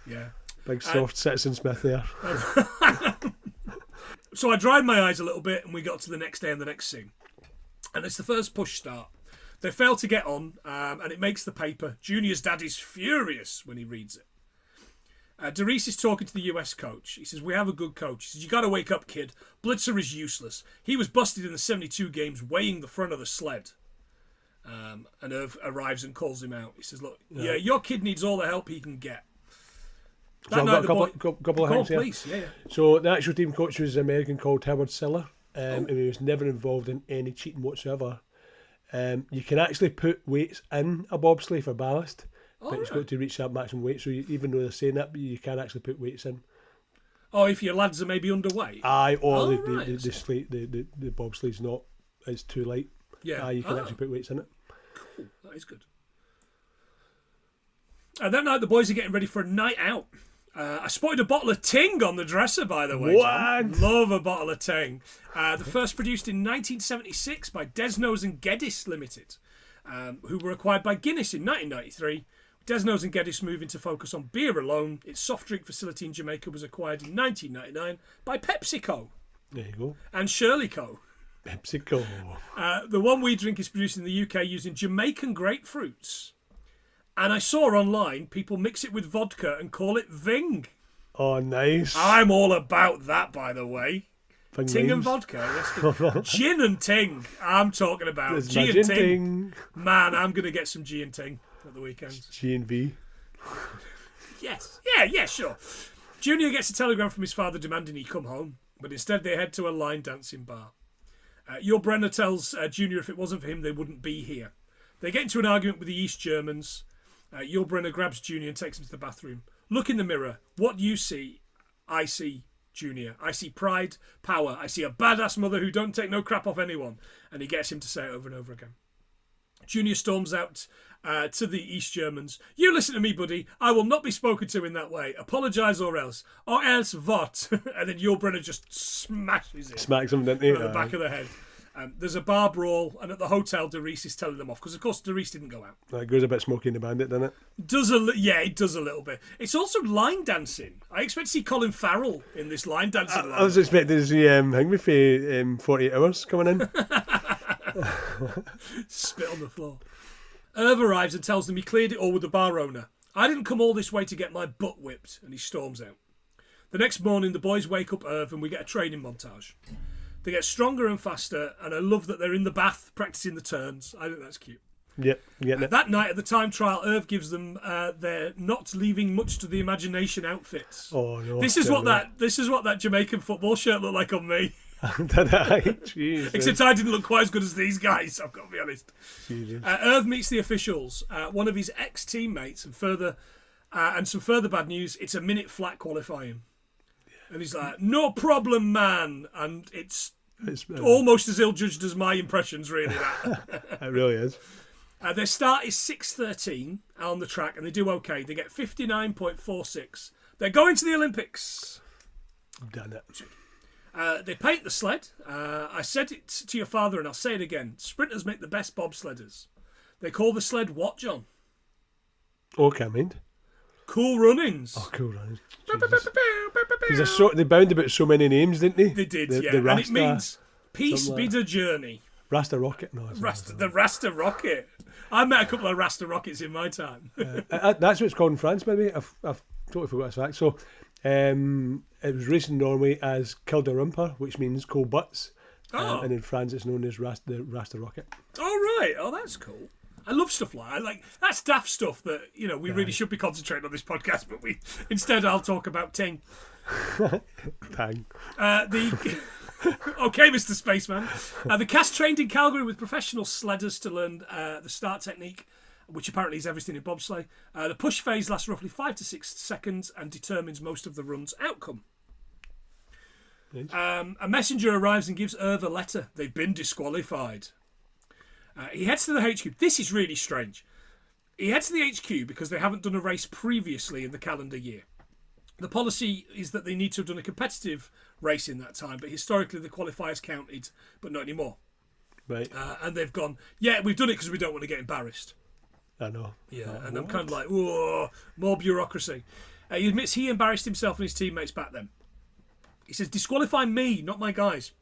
Yeah. Big soft Citizen Smith there. So I dried my eyes a little bit, and we got to the next day and the next scene. And it's the first push start. They fail to get on, and it makes the paper. Junior's dad is furious when he reads it. Derice is talking to the US coach. He says, we have a good coach. He says, you got to wake up, kid. Blitzer is useless. He was busted in the 72 games weighing the front of the sled. And Irv arrives and calls him out. He says, look, yeah, your kid needs all the help he can get. So I've got a couple of things here. Please. Yeah. So the actual team coach was an American called Howard Siller, and he was never involved in any cheating whatsoever. You can actually put weights in a bobsleigh for ballast, but it's got to reach that maximum weight. So even though they're saying that, you can actually put weights in. Oh, if your lads are maybe underweight? Aye, or the bobsleigh's not, it's too light. Yeah. You can actually put weights in it. Cool, that is good. And that night the boys are getting ready for a night out. I spotted a bottle of Ting on the dresser, by the way. What? Love a bottle of Ting. The first produced in 1976 by Desnos and Geddes Limited, who were acquired by Guinness in 1993. Desnos and Geddes moving to focus on beer alone. Its soft drink facility in Jamaica was acquired in 1999 by PepsiCo. There you go. And Shirley Co. PepsiCo. The one we drink is produced in the UK using Jamaican grapefruits. And I saw online people mix it with vodka and call it Ving. Oh, nice. I'm all about that, by the way. Ving Ting and names. vodka. Yes, gin and Ting. I'm talking about There's G my and gin Ting. Man, I'm going to get some G and Ting at the weekend. G and V. Yes. Yeah, sure. Junior gets a telegram from his father demanding he come home, but instead they head to a line dancing bar. Yul Brynner tells Junior if it wasn't for him, they wouldn't be here. They get into an argument with the East Germans. Yul Brynner grabs Junior and takes him to the bathroom. Look in the mirror. What do you see? I see Junior. I see pride, power. I see a badass mother who don't take no crap off anyone. And he gets him to say it over and over again. Junior storms out to the East Germans. You listen to me, buddy. I will not be spoken to in that way. Apologise or else. Or else what? And then Yul Brynner just smashes it. Smacks him, didn't he? On the back of the head. There's a bar brawl, and at the hotel, Derice is telling them off because, of course, Derice didn't go out. It goes a bit Smokey and the Bandit, doesn't it? It does a little bit. It's also line dancing. I expect to see Colin Farrell in this line dancing. I was expecting to see Hingme for 48 Hours coming in. Spit on the floor. Irv arrives and tells them he cleared it all with the bar owner. I didn't come all this way to get my butt whipped, and he storms out. The next morning, the boys wake up Irv and we get a training montage. They get stronger and faster, and I love that they're in the bath practicing the turns. I think that's cute. Yep, getting it. That night at the time trial, Irv gives them their not leaving much to the imagination outfits. Oh no! This is what that Jamaican football shirt looked like on me. Did I? Jesus. Except I didn't look quite as good as these guys. I've got to be honest. Irv meets the officials. One of his ex-teammates, and some further bad news. It's a minute flat qualifying. And he's like, no problem, man. And it's almost as ill-judged as my impressions, really. That. It really is. Their start is 6:13 on the track, and they do okay. They get 59.46. They're going to the Olympics. Done it. They paint the sled. I said it to your father, and I'll say it again. Sprinters make the best bobsledders. They call the sled what, John? Okay, I mean. Cool Runnings. Oh, Cool Runnings. They bound about so many names, didn't they? They did, the yeah. Rasta, and it means peace be the journey. Rasta Rocket? No. The Rasta Rocket. I met a couple of Rasta Rockets in my time. That's what it's called in France, maybe. I've totally forgot this fact. So it was raced in Norway as Kildarumper, which means cold butts. And in France it's known as the Rasta Rocket. Oh, right. Oh, that's cool. I love stuff like that. That's daft stuff that, we really should be concentrating on this podcast, but instead I'll talk about Ting. Tang. Okay, Mr. Spaceman. The cast trained in Calgary with professional sledders to learn the start technique, which apparently is everything in bobsleigh. The push phase lasts roughly 5 to 6 seconds and determines most of the run's outcome. Nice. A messenger arrives and gives Irv a letter. They've been disqualified. He heads to the HQ. This is really strange. He heads to the HQ because they haven't done a race previously in the calendar year. The policy is that they need to have done a competitive race in that time, but historically the qualifiers counted, but not anymore. Right. And they've gone, yeah, we've done it because we don't want to get embarrassed. I know. Yeah, and I'm kind of like, whoa, more bureaucracy. He admits he embarrassed himself and his teammates back then. He says, disqualify me, not my guys.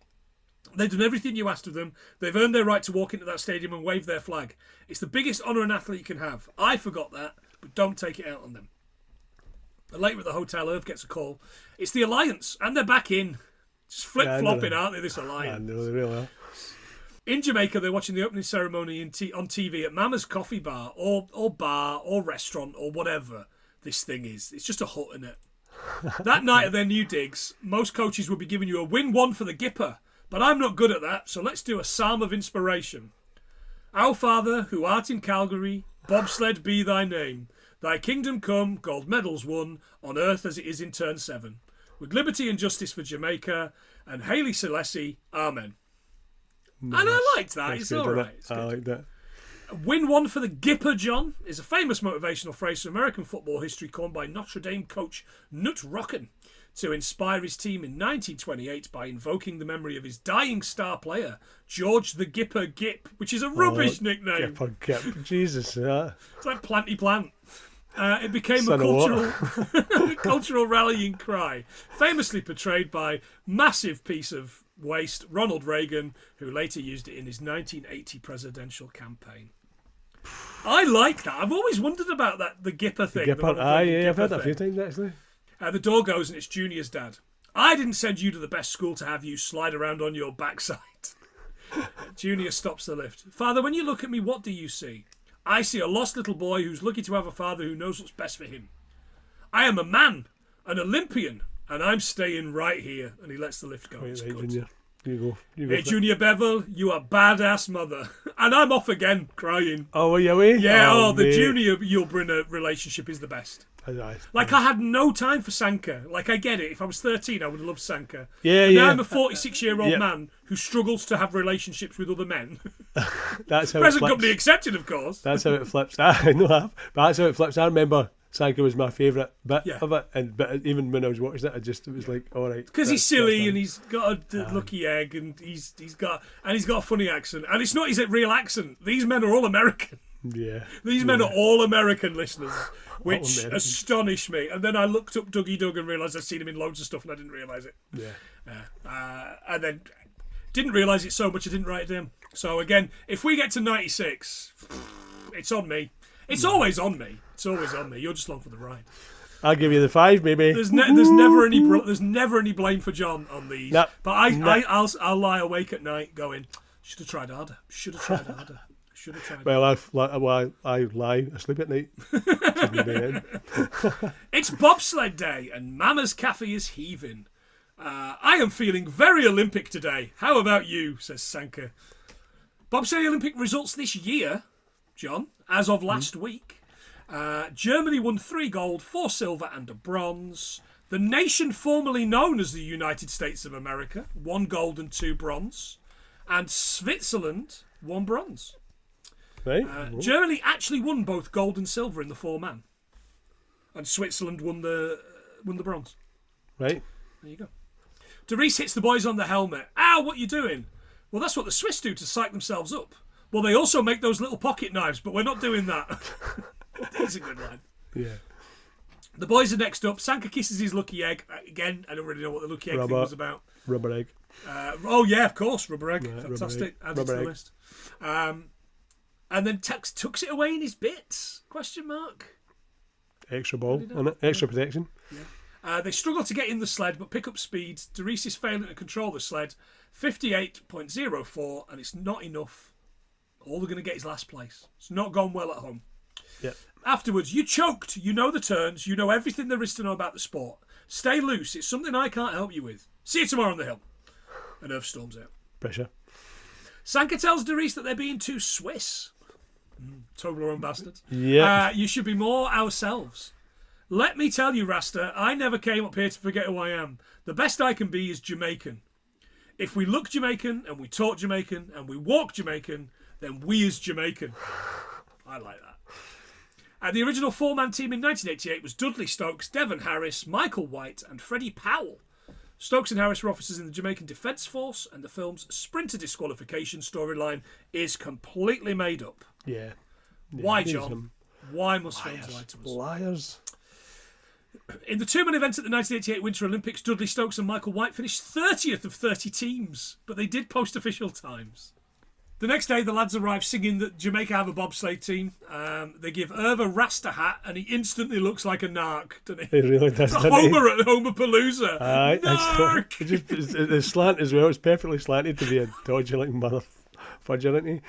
They've done everything you asked of them. They've earned their right to walk into that stadium and wave their flag. It's the biggest honour an athlete can have. I forgot that, but don't take it out on them. Later at the hotel, Irv gets a call. It's the Alliance, and they're back in. Just flip-flopping, aren't they, this Alliance? I know, they really are. In Jamaica, they're watching the opening ceremony on TV at Mama's Coffee Bar or bar or restaurant or whatever this thing is. It's just a hut, isn't it? That night at their new digs, most coaches would be giving you a win one for the Gipper, but I'm not good at that, so let's do a psalm of inspiration. Our Father, who art in Calgary, bobsled be thy name. Thy kingdom come, gold medals won, on earth as it is in turn 7. With liberty and justice for Jamaica, and Haile Selassie, Amen. Nice. And I liked that. It's all right. I like that. Win one for the Gipper, John, is a famous motivational phrase from American football history coined by Notre Dame coach Knut Rocken to inspire his team in 1928 by invoking the memory of his dying star player, George the Gipper Gip, which is a rubbish nickname. Gipper Gip. Jesus. It's like Planty Plant. It became a cultural rallying cry, famously portrayed by massive piece of waste Ronald Reagan, who later used it in his 1980 presidential campaign. I like that. I've always wondered about that, the Gipper thing. Gipper, I've heard that a few times actually. The door goes and it's Junior's dad. I didn't send you to the best school to have you slide around on your backside. Junior stops the lift. Father, when you look at me, what do you see? I see a lost little boy who's lucky to have a father who knows what's best for him. I am a man, an Olympian, and I'm staying right here. And he lets the lift go. Right, Junior. You go. Hey, Junior Bevel, you are badass mother. And I'm off again, crying. Oh, are you away? Yeah, the Junior Yulbrunner relationship is the best. Like, I had no time for Sanka. Like, I get it. If I was 13, I would have loved Sanka. Yeah, but now I'm a 46-year-old man who struggles to have relationships with other men. That's how Present company accepted, of course. That's how it flips. I know that. But that's how it flips. I remember Sanka was my favourite bit of it. But even when I was watching it, it was like, all right. Because he's silly and he's got a lucky egg and he's got a funny accent. And it's not his real accent. These men are all American. Yeah. These men are all American listeners, which astonished me. And then I looked up Dougie Doug and realised I'd seen him in loads of stuff and I didn't realise it. Yeah. And then didn't realise it so much I didn't write it down. So again, if we get to 96, it's on me. It's always on me. It's always on me. You're just along for the ride. I'll give you the 5, maybe. There's never any blame for John on these. Nah, but I'll lie awake at night going, should have tried harder. Should have tried harder. Should have tried. Well, I lie asleep at night. It's bobsled day and Mama's cafe is heaving. I am feeling very Olympic today. How about you? Says Sanka. Bobsleigh Olympic results this year, John, as of last week. Germany won 3 gold, 4 silver and a bronze. The nation formerly known as the United States of America, 1 gold and 2 bronze. And Switzerland, 1 bronze. Right. Germany actually won both gold and silver in the 4-man. And Switzerland won the bronze. Right. There you go. Derice hits the boys on the helmet. Ow, what you doing? Well, that's what the Swiss do to psych themselves up. Well, they also make those little pocket knives, but we're not doing that. That's a good line. Yeah. The boys are next up. Sanka kisses his lucky egg. Again, I don't really know what the lucky egg thing was about. Rubber egg. Oh, yeah, of course. Rubber egg. Right, fantastic. Add it to rubber the egg. list. And then tucks it away in his bits? Question mark. Extra ball, innit? Extra protection. Yeah. They struggle to get in the sled, but pick up speed. Derice is failing to control the sled. 58.04, and it's not enough. All they're going to get is last place. It's not gone well at home. Yep. Afterwards, you choked. You know the turns. You know everything there is to know about the sport. Stay loose. It's something I can't help you with. See you tomorrow on the hill. And Irv storms out. Pressure. Sanka tells Derice that they're being too Swiss. Toblerone bastards. Yeah. You should be more ourselves. Let me tell you, Rasta, I never came up here to forget who I am. The best I can be is Jamaican. If we look Jamaican and we talk Jamaican and we walk Jamaican, then we is Jamaican. I like that. The original four-man team in 1988 was Dudley Stokes, Devon Harris, Michael White and Freddie Powell. Stokes and Harris were officers in the Jamaican Defence Force, and the film's sprinter disqualification storyline is completely made up. Yeah. Why, John? Why must films lie to us? Liars. In the two-man event at the 1988 Winter Olympics, Dudley Stokes and Michael White finished 30th of 30 teams, but they did post official times. The next day, the lads arrive singing that Jamaica have a bobsleigh team. They give Irv a Rasta hat, and he instantly looks like a narc, doesn't he? He really does, doesn't Homer at Homerpalooza. Narc! It's slant as well. It's perfectly slanted to be a dodgy like mother fudger, isn't he?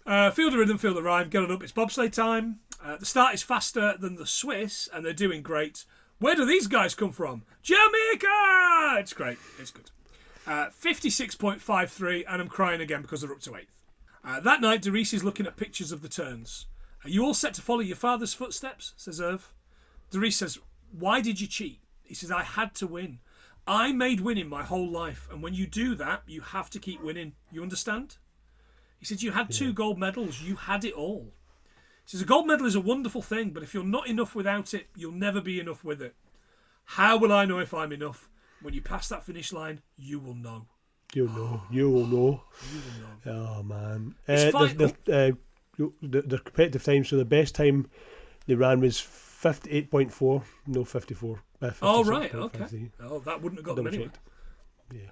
Yeah. Feel the rhythm, feel the rhyme. Get on up, it's bobsleigh time. The start is faster than the Swiss, and they're doing great. Where do these guys come from? Jamaica! It's great. It's good. 56.53, and I'm crying again because they're up to 8th. That night, Derice is looking at pictures of the turns. Are you all set to follow your father's footsteps? Says Irv. Derice says, why did you cheat? He says, I had to win. I made winning my whole life, and when you do that, you have to keep winning. You understand? He said, you had 2 gold medals. You had it all. He says, a gold medal is a wonderful thing, but if you're not enough without it, you'll never be enough with it. How will I know if I'm enough? When you pass that finish line, you will know. You'll know. You will know. You will know. Oh, man. It's the competitive time, so the best time they ran was 58.4, no 54. Oh, right, okay. Oh, that wouldn't have got them anyway. Yeah.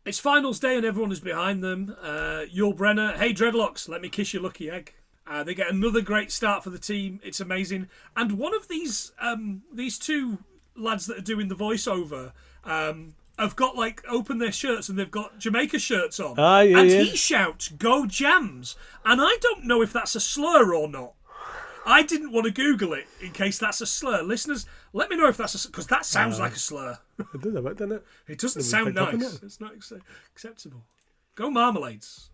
It's finals day and everyone is behind them. Yul Brenner, hey Dreadlocks, let me kiss your lucky egg. They get another great start for the team. It's amazing. And one of these 2 lads that are doing the voiceover have got opened their shirts and they've got Jamaica shirts on. He shouts, go Jams. And I don't know if that's a slur or not. I didn't want to Google it in case that's a slur. Listeners, let me know if that's a slur, because that sounds like a slur. It did a bit, didn't it? It doesn't sound nice. It's not acceptable. Go Marmalades.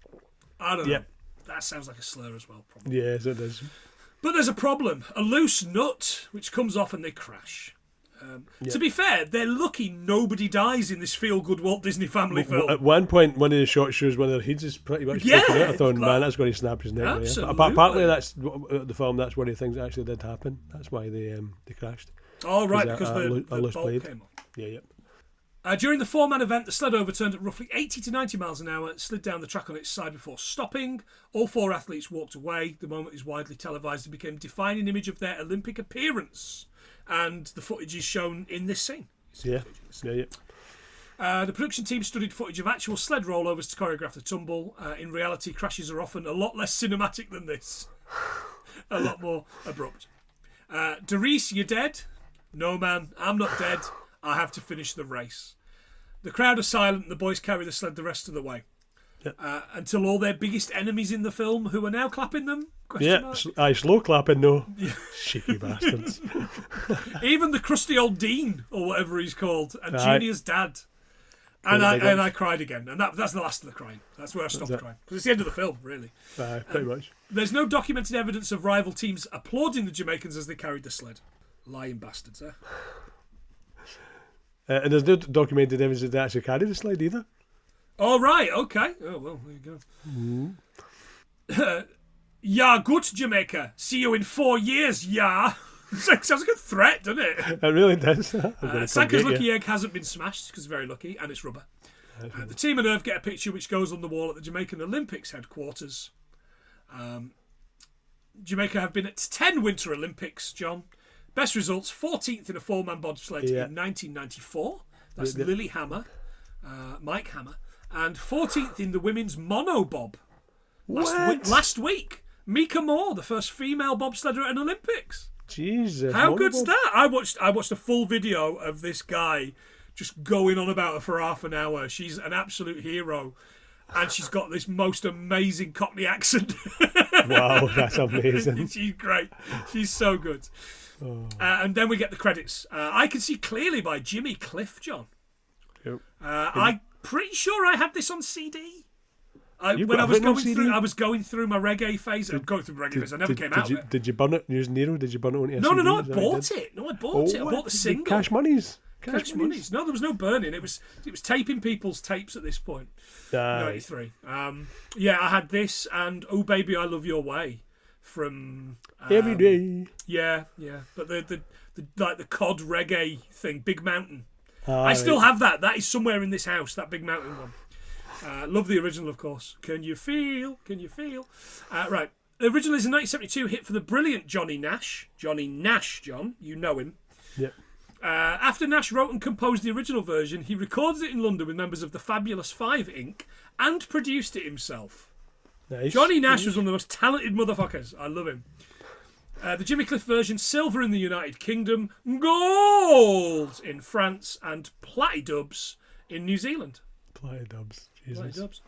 I don't know. That sounds like a slur as well, probably. Yes, it does. But there's a problem. A loose nut, which comes off and they crash. To be fair, they're lucky nobody dies in this feel-good Walt Disney family film. At one point, one of the short shows, one of their heads is pretty much sticking out. I thought, man, that's going to snap his neck. Absolutely. Partly that's the film. That's one of the things that actually did happen. That's why they crashed. Oh, right, because the loose bolt blade came off. Yeah. During the 4-man event, the sled overturned at roughly 80 to 90 miles an hour, slid down the track on its side before stopping. All 4 athletes walked away. The moment is widely televised and became a defining image of their Olympic appearance. And the footage is shown in this scene. Yeah. The production team studied footage of actual sled rollovers to choreograph the tumble. In reality, crashes are often a lot less cinematic than this. A lot more abrupt. Derice, you dead? No, man, I'm not dead. I have to finish the race. The crowd are silent and the boys carry the sled the rest of the way. Until all their biggest enemies in the film, who are now clapping them? Slow clapping though. Cheeky bastards. Even the crusty old dean, or whatever he's called, and Junior's dad. And I cried again. And that's the last of the crying. That's where I stopped crying. Because it's the end of the film, really. Pretty much. There's no documented evidence of rival teams applauding the Jamaicans as they carried the sled. Lying bastards, eh? And there's no documented evidence that they actually carried the sled either. Oh, right, okay. Oh, well, there you go. Yeah, good, Jamaica. See you in 4 years, yeah. Sounds like a threat, doesn't it? It really does. Sanka's lucky egg hasn't been smashed, because it's very lucky, and it's rubber. The team and Irv get a picture which goes on the wall at the Jamaican Olympics headquarters. Jamaica have been at 10 Winter Olympics, John. Best results, 14th in a 4-man bobsled in 1994. That's Lily Hammer, Mike Hammer. And 14th in the women's monobob. Last week, Mika Moore, the first female bobsledder at an Olympics. Jesus. How good's that? I watched a full video of this guy just going on about her for half an hour. She's an absolute hero. And she's got this most amazing Cockney accent. Wow, that's amazing. She's great. She's so good. Oh. And then we get the credits. I Can See Clearly by Jimmy Cliff, John. Yep. I'm pretty sure I had this on CD. I was going through my reggae phase. I'm going through my reggae phase. I never came out of it. Did you burn it using Nero? Did you burn it on your No, CD? I bought it. I bought it. I bought the single. Cash monies. Cash monies. No, there was no burning. It was taping people's tapes at this point. 93. Yeah, I had this and Oh Baby I Love Your Way from Every Day. Yeah. But the like the cod reggae thing, Big Mountain. I still have that. That is somewhere in this house. That Big Mountain one. Love the original, of course. Can you feel? Right. The original is a 1972 hit for the brilliant Johnny Nash. Johnny Nash, John. You know him. Yep. After Nash wrote and composed the original version, he recorded it in London with members of the Fabulous Five, Inc. and produced it himself. Nice. Johnny Nash was one of the most talented motherfuckers. I love him. The Jimmy Cliff version, silver in the United Kingdom, gold in France, and platydubs in New Zealand. Platydubs. Jesus.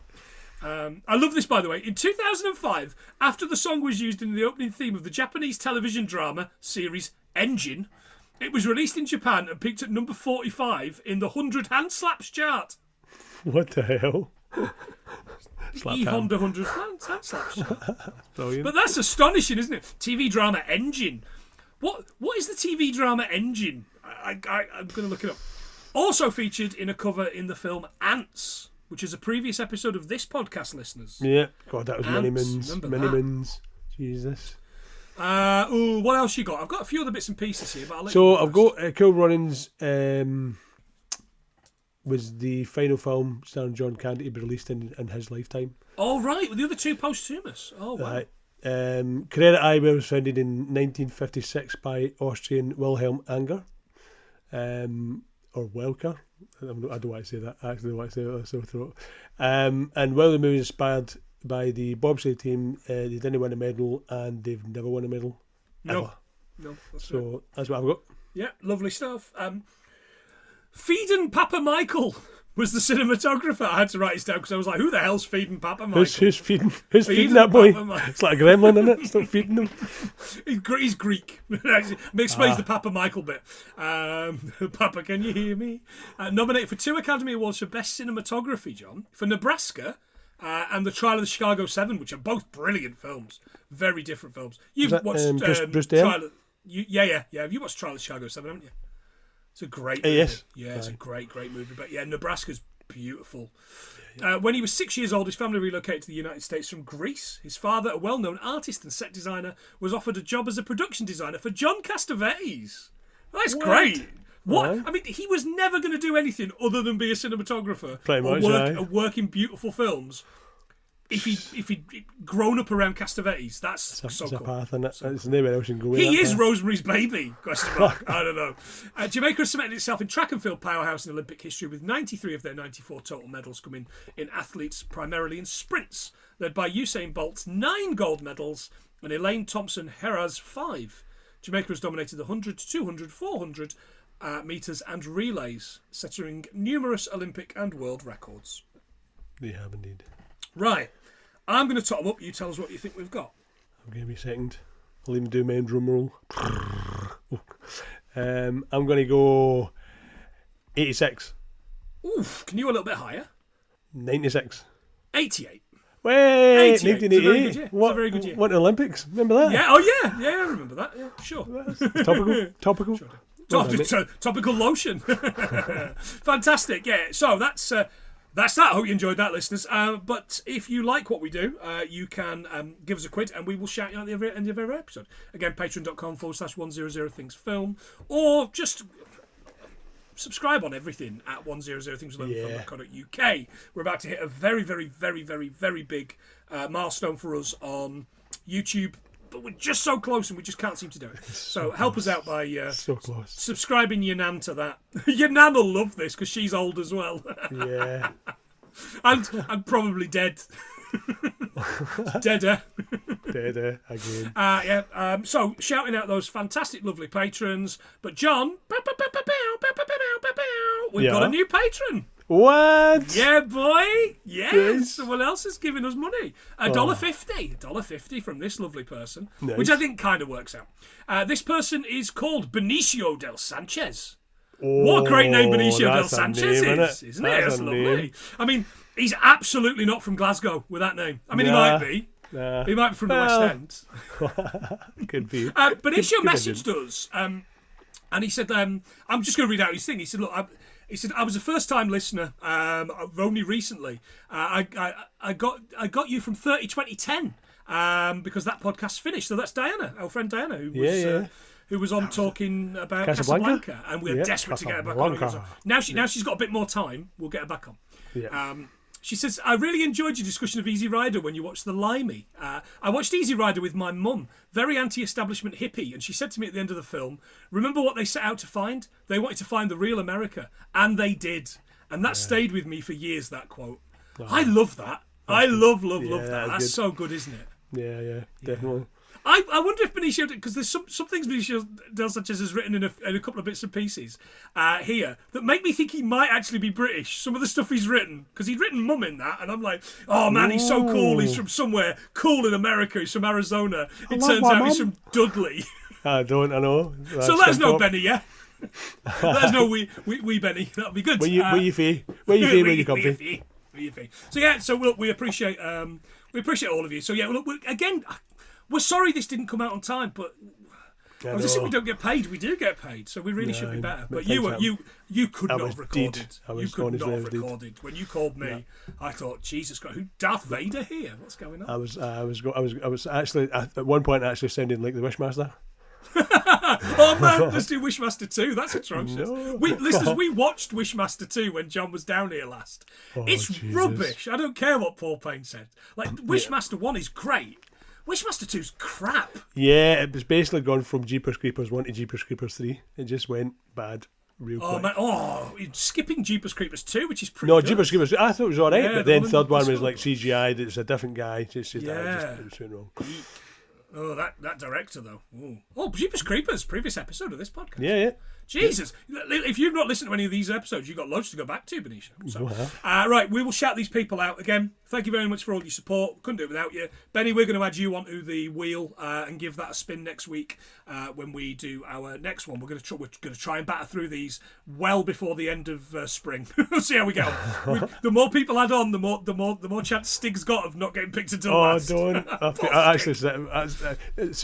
I love this, by the way. In 2005, after the song was used in the opening theme of the Japanese television drama series Engine, it was released in Japan and peaked at number 45 in the 100 hand slaps chart. What the hell? Honda 100 hand slaps chart. Brilliant. But that's astonishing, isn't it? TV drama Engine. What is the TV drama Engine? I'm going to look it up. Also featured in a cover in the film Ants, which is a previous episode of this podcast, listeners. Yeah. God, that was Ants. many mins. Jesus. What else you got? I've got a few other bits and pieces here, but I'll let So you go I've got Cool Runnings was the final film starring John Candy to be released in his lifetime. Oh, right. Well, the other two posthumous. Oh, wow. Credit Eyewear was founded in 1956 by Austrian Wilhelm Anger. Or Welker. I don't want to say that. I actually don't want to say that. So throat. And while the movie is inspired by the bobsleigh team, they didn't win a medal and they've never won a medal. No. That's what I've got. Yeah, lovely stuff. Feeding Papa Michael was the cinematographer. I had to write this down because I was like, who the hell's feeding Papa Michael? Who's feeding that boy? It's like a gremlin, isn't it? Stop feeding him. He's Greek. It explains the Papa Michael bit. Papa, can you hear me? Nominated for 2 Academy Awards for Best Cinematography, John, for Nebraska and The Trial of the Chicago 7, which are both brilliant films. Very different films. You've watched Bruce Dale? Trial of... Yeah. Have you watched Trial of the Chicago 7, haven't you? It's a great movie. Yes. Yeah, it's a great movie. But yeah, Nebraska's beautiful. When he was 6 years old, his family relocated to the United States from Greece. His father, a well-known artist and set designer, was offered a job as a production designer for John Cassavetes. That's great. What? Right. I mean, he was never going to do anything other than be a cinematographer or work in beautiful films. If he'd grown up around Cassavetes, that's so cool. Path, and there's nowhere else you can go. He is Rosemary's Baby? Question mark. I don't know. Jamaica has cemented itself in track and field powerhouse in Olympic history, with 93 of their 94 total medals coming in athletes primarily in sprints, led by Usain Bolt's 9 gold medals and Elaine Thompson-Herah's 5. Jamaica has dominated the 100, 200, 400 metres and relays, setting numerous Olympic and world records. They have indeed. Right. I'm going to top them up. You tell us what you think we've got. I'll give me a second. I'll even do my own drum roll. I'm going to go 86. Oof. Can you go a little bit higher? 96. 88. Wait, 88. 1988. It's a very good year. What Olympics? Remember that? Yeah. Oh, yeah. Yeah, I remember that. Yeah, sure. Topical. Sure. Topical lotion. Fantastic. Yeah. So that's that. I hope you enjoyed that, listeners. But if you like what we do, you can give us a quid and we will shout you out at the end of every episode. Again, patreon.com/100thingsfilm, or just subscribe on everything at 100thingsfilm.co.uk. We're about to hit a very, very, very, very, very big milestone for us on YouTube. But we're just so close and we just can't seem to do it. So help us out by subscribing your nan to that. Your nan will love this because she's old as well. Yeah. and probably dead. Deader. Deader again. So shouting out those fantastic, lovely patrons. But John, we've got a new patron. What? Yeah, boy. Yes. Someone else is giving us money. $1.50. $1.50 from this lovely person, which I think kind of works out. This person is called Benicio del Sanchez. What a great name Benicio del that's a Sanchez name, is, isn't it? That's lovely. name. I mean, he's absolutely not from Glasgow with that name. I mean, he Nah. might be. Nah. He might be from the West End. Could be. Benicio Could messaged us, and he said, I'm just going to read out his thing. He said, look, I was a first-time listener, only recently. I got you from 2010 because that podcast finished. So that's Diana, our friend Diana, who was on talking about Casablanca, and we're desperate to get her back on again. So now she's got a bit more time. We'll get her back on. Yeah. She says, I really enjoyed your discussion of Easy Rider when you watched The Limey. I watched Easy Rider with my mum, very anti-establishment hippie, and she said to me at the end of the film, remember what they set out to find? They wanted to find the real America, and they did. And that stayed with me for years, that quote. I love that. I love that. That's so good, isn't it? Yeah, definitely. I wonder if Benicio, because there's some things Benicio del Sanchez has written in a couple of bits and pieces here that make me think he might actually be British. Some of the stuff he's written, because he'd written Mum in that, and I'm like, oh man, he's so cool. He's from somewhere cool in America. He's from Arizona. It turns out he's from Dudley. I know. So let us know, Benny. Yeah. Let us know, we Benny. That'll be good. Where you fee? Where you come from? So yeah. So look, we appreciate all of you. So yeah, look, again. We're sorry this didn't come out on time, but I was just saying we don't get paid. We do get paid, so we really should be better. But you could not have recorded. You could not have recorded. When you called me, I thought, Jesus Christ, who Darth Vader here? What's going on? I was actually at one point actually sounding like the Wishmaster. Oh man, let's do Wishmaster 2. That's atrocious. No. Listeners, we watched Wishmaster 2 when John was down here last. It's Jesus. rubbish. I don't care what Paul Payne said. Like Wishmaster 1 is great. Wishmaster 2's crap. Yeah, it was basically gone from Jeepers Creepers 1 to Jeepers Creepers 3. It just went bad real quick. Man, skipping Jeepers Creepers 2, which is pretty good. Jeepers Creepers, I thought it was alright, Yeah, but then third one was so like good. CGI, it's a different guy. It was wrong. Oh, that director, though. Ooh. Oh, Jeepers Creepers, previous episode of this podcast. Yeah. Jesus. If you've not listened to any of these episodes, you've got loads to go back to, Benicio. So, right, we will shout these people out again. Thank you very much for all your support. Couldn't do it without you. Benny, we're going to add you onto the wheel and give that a spin next week when we do our next one. We're going to try and batter through these well before the end of spring. We'll see how we go. The more people add on, the more chance Stig's got of not getting picked until last. Don't. I actually, see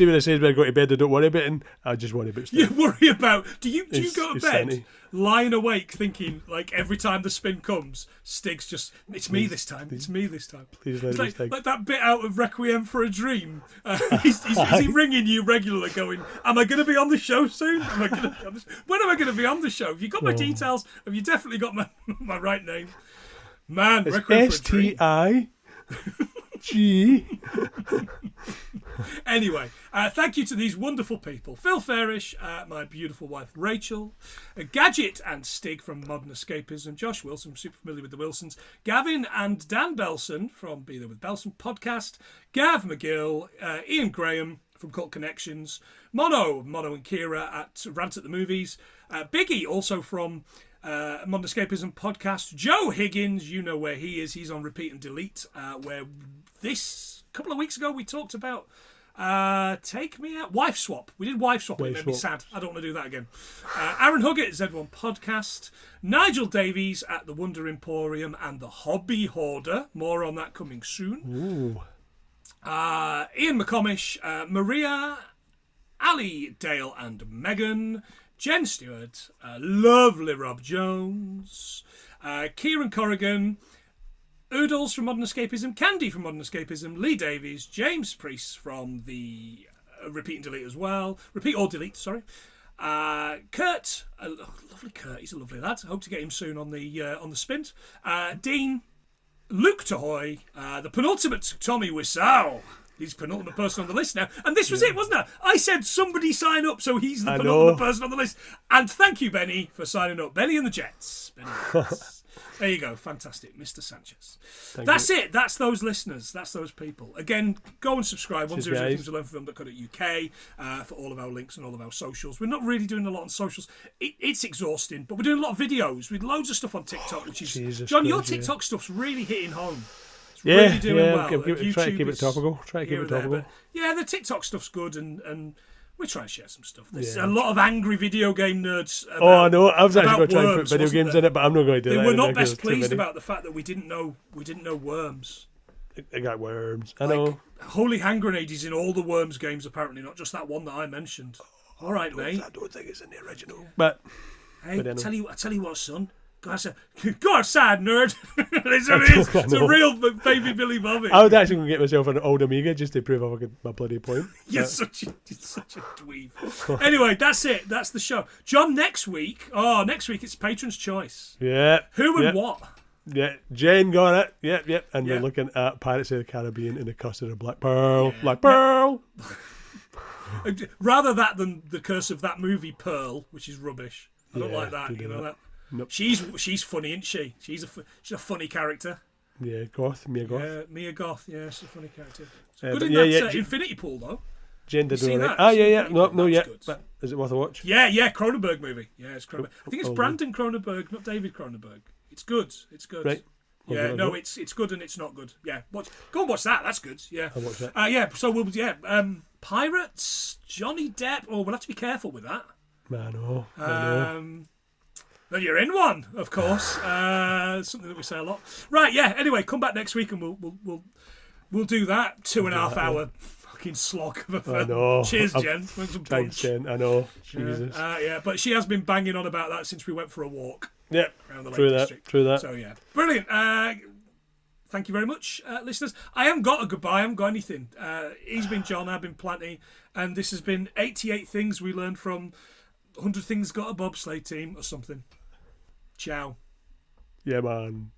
when I say when I go to bed, I don't worry about it. I just worry about stuff. You worry about... Do you go to bed lying awake thinking, like, every time the spin comes, Stig's just, it's me this time. Please let me like that bit out of Requiem for a Dream. Is he ringing you regularly going, am I going to be on the show soon? When am I going to be on the show? Have you got my details? Have you definitely got my right name? Man, it's Requiem for a Dream. STIG. Anyway, thank you to these wonderful people. Phil Fairish, my beautiful wife Rachel, Gadget and Stig from Modern Escapism, Josh Wilson, I'm super familiar with the Wilsons, Gavin and Dan Belson from Be There With Belson podcast, Gav McGill, Ian Graham from Cult Connections, Mono and Kira at Rant at the Movies, Biggie also from Modern Escapism podcast, Joe Higgins, you know where he is, he's on Repeat and Delete, where this couple of weeks ago we talked about Take Me Out, Wife Swap. We did Wife Swap, it made me sad. I don't want to do that again. Aaron Huggett, Z1 podcast, Nigel Davies at the Wonder Emporium and the Hobby Hoarder, more on that coming soon. Ian McComish, Maria, Ali, Dale and Megan, Jen Stewart, lovely Rob Jones, Kieran Corrigan, Oodles from Modern Escapism, Candy from Modern Escapism, Lee Davies, James Priest from the Repeat and Delete as well. Repeat or Delete, sorry. Kurt, lovely Kurt, he's a lovely lad. I hope to get him soon on the spin. Dean, Luke Tahoy, the penultimate Tommy Wiseau. He's penultimate person on the list now. And this was it, wasn't it? I said somebody sign up, so he's the penultimate person on the list. And thank you, Benny, for signing up. Benny and the Jets. Benny and the Jets. There you go. Fantastic. Mr. Sanchez. That's it. That's those listeners. That's those people. Again, go and subscribe. 100thingstolearnfrom.co.uk for all of our links and all of our socials. We're not really doing a lot on socials. It's exhausting, but we're doing a lot of videos with loads of stuff on TikTok, which is... Jesus John, your TikTok stuff's really hitting home. It's really doing well. Try to keep it topical. Yeah, the TikTok stuff's good and We try and share some stuff. There's Yeah. a lot of angry video game nerds. I know. I was actually going about to try and put worms, video wasn't games there? in it, but I'm not going to do They that. were anymore not best 'cause there's too pleased many. about the fact that we didn't know worms. I got worms. I know. Holy hand grenade is in all the worms games apparently, not just that one that I mentioned. All right, mate. I don't think it's in the original. Yeah. But Hey, But anyway. I tell you what, son. Go outside, nerd. It's a real baby Billy Bobby. I would actually go get myself an old Amiga just to prove I could my bloody point. You're such a dweeb. Anyway, that's it. That's the show. John, next week it's Patron's Choice. Yeah. Who and yeah. what? Yeah, Jane got it. Yep. And Yeah. we're looking at Pirates of the Caribbean and the Custard of Black Pearl. Black Pearl. Rather that than the curse of that movie Pearl, which is rubbish. I don't Yeah, like that. don't You do know that. that. Nope. She's funny, isn't she? She's a funny character. Yeah, Mia Goth. Yeah, Mia Goth. Yeah, she's a funny character. but Good in yeah, that yeah, Infinity Pool though. Jane did You seen all that? right. Yeah. Infinity No, Pool, no, that's yeah. good. But is it worth a watch? Yeah, Cronenberg movie. Yeah, it's Cronenberg. I think it's Oh, Brandon Cronenberg, not David Cronenberg. It's good. It's good. Right. Yeah, I'll no, go. it's good and it's not good. Yeah, go and watch that. That's good. Yeah. I'll watch that. Yeah. So Pirates, Johnny Depp. Oh, we'll have to be careful with that. I know. Then you're in one, of course. Something that we say a lot. Right. Yeah. Anyway, come back next week and we'll do that 2.5 hour fucking slog of a film. I know. Cheers, Jen. With some Thanks, punch. Jen. I know. Jesus. Yeah, but she has been banging on about that since we went for a walk Yeah. around the Lake True that. District. True that. So yeah, brilliant. Thank you very much, listeners. I haven't got a goodbye. I haven't got anything. He's been John. I've been Planty, and this has been 88 things we learned from 100 things got a bobsleigh team or something. Ciao. Yeah, man.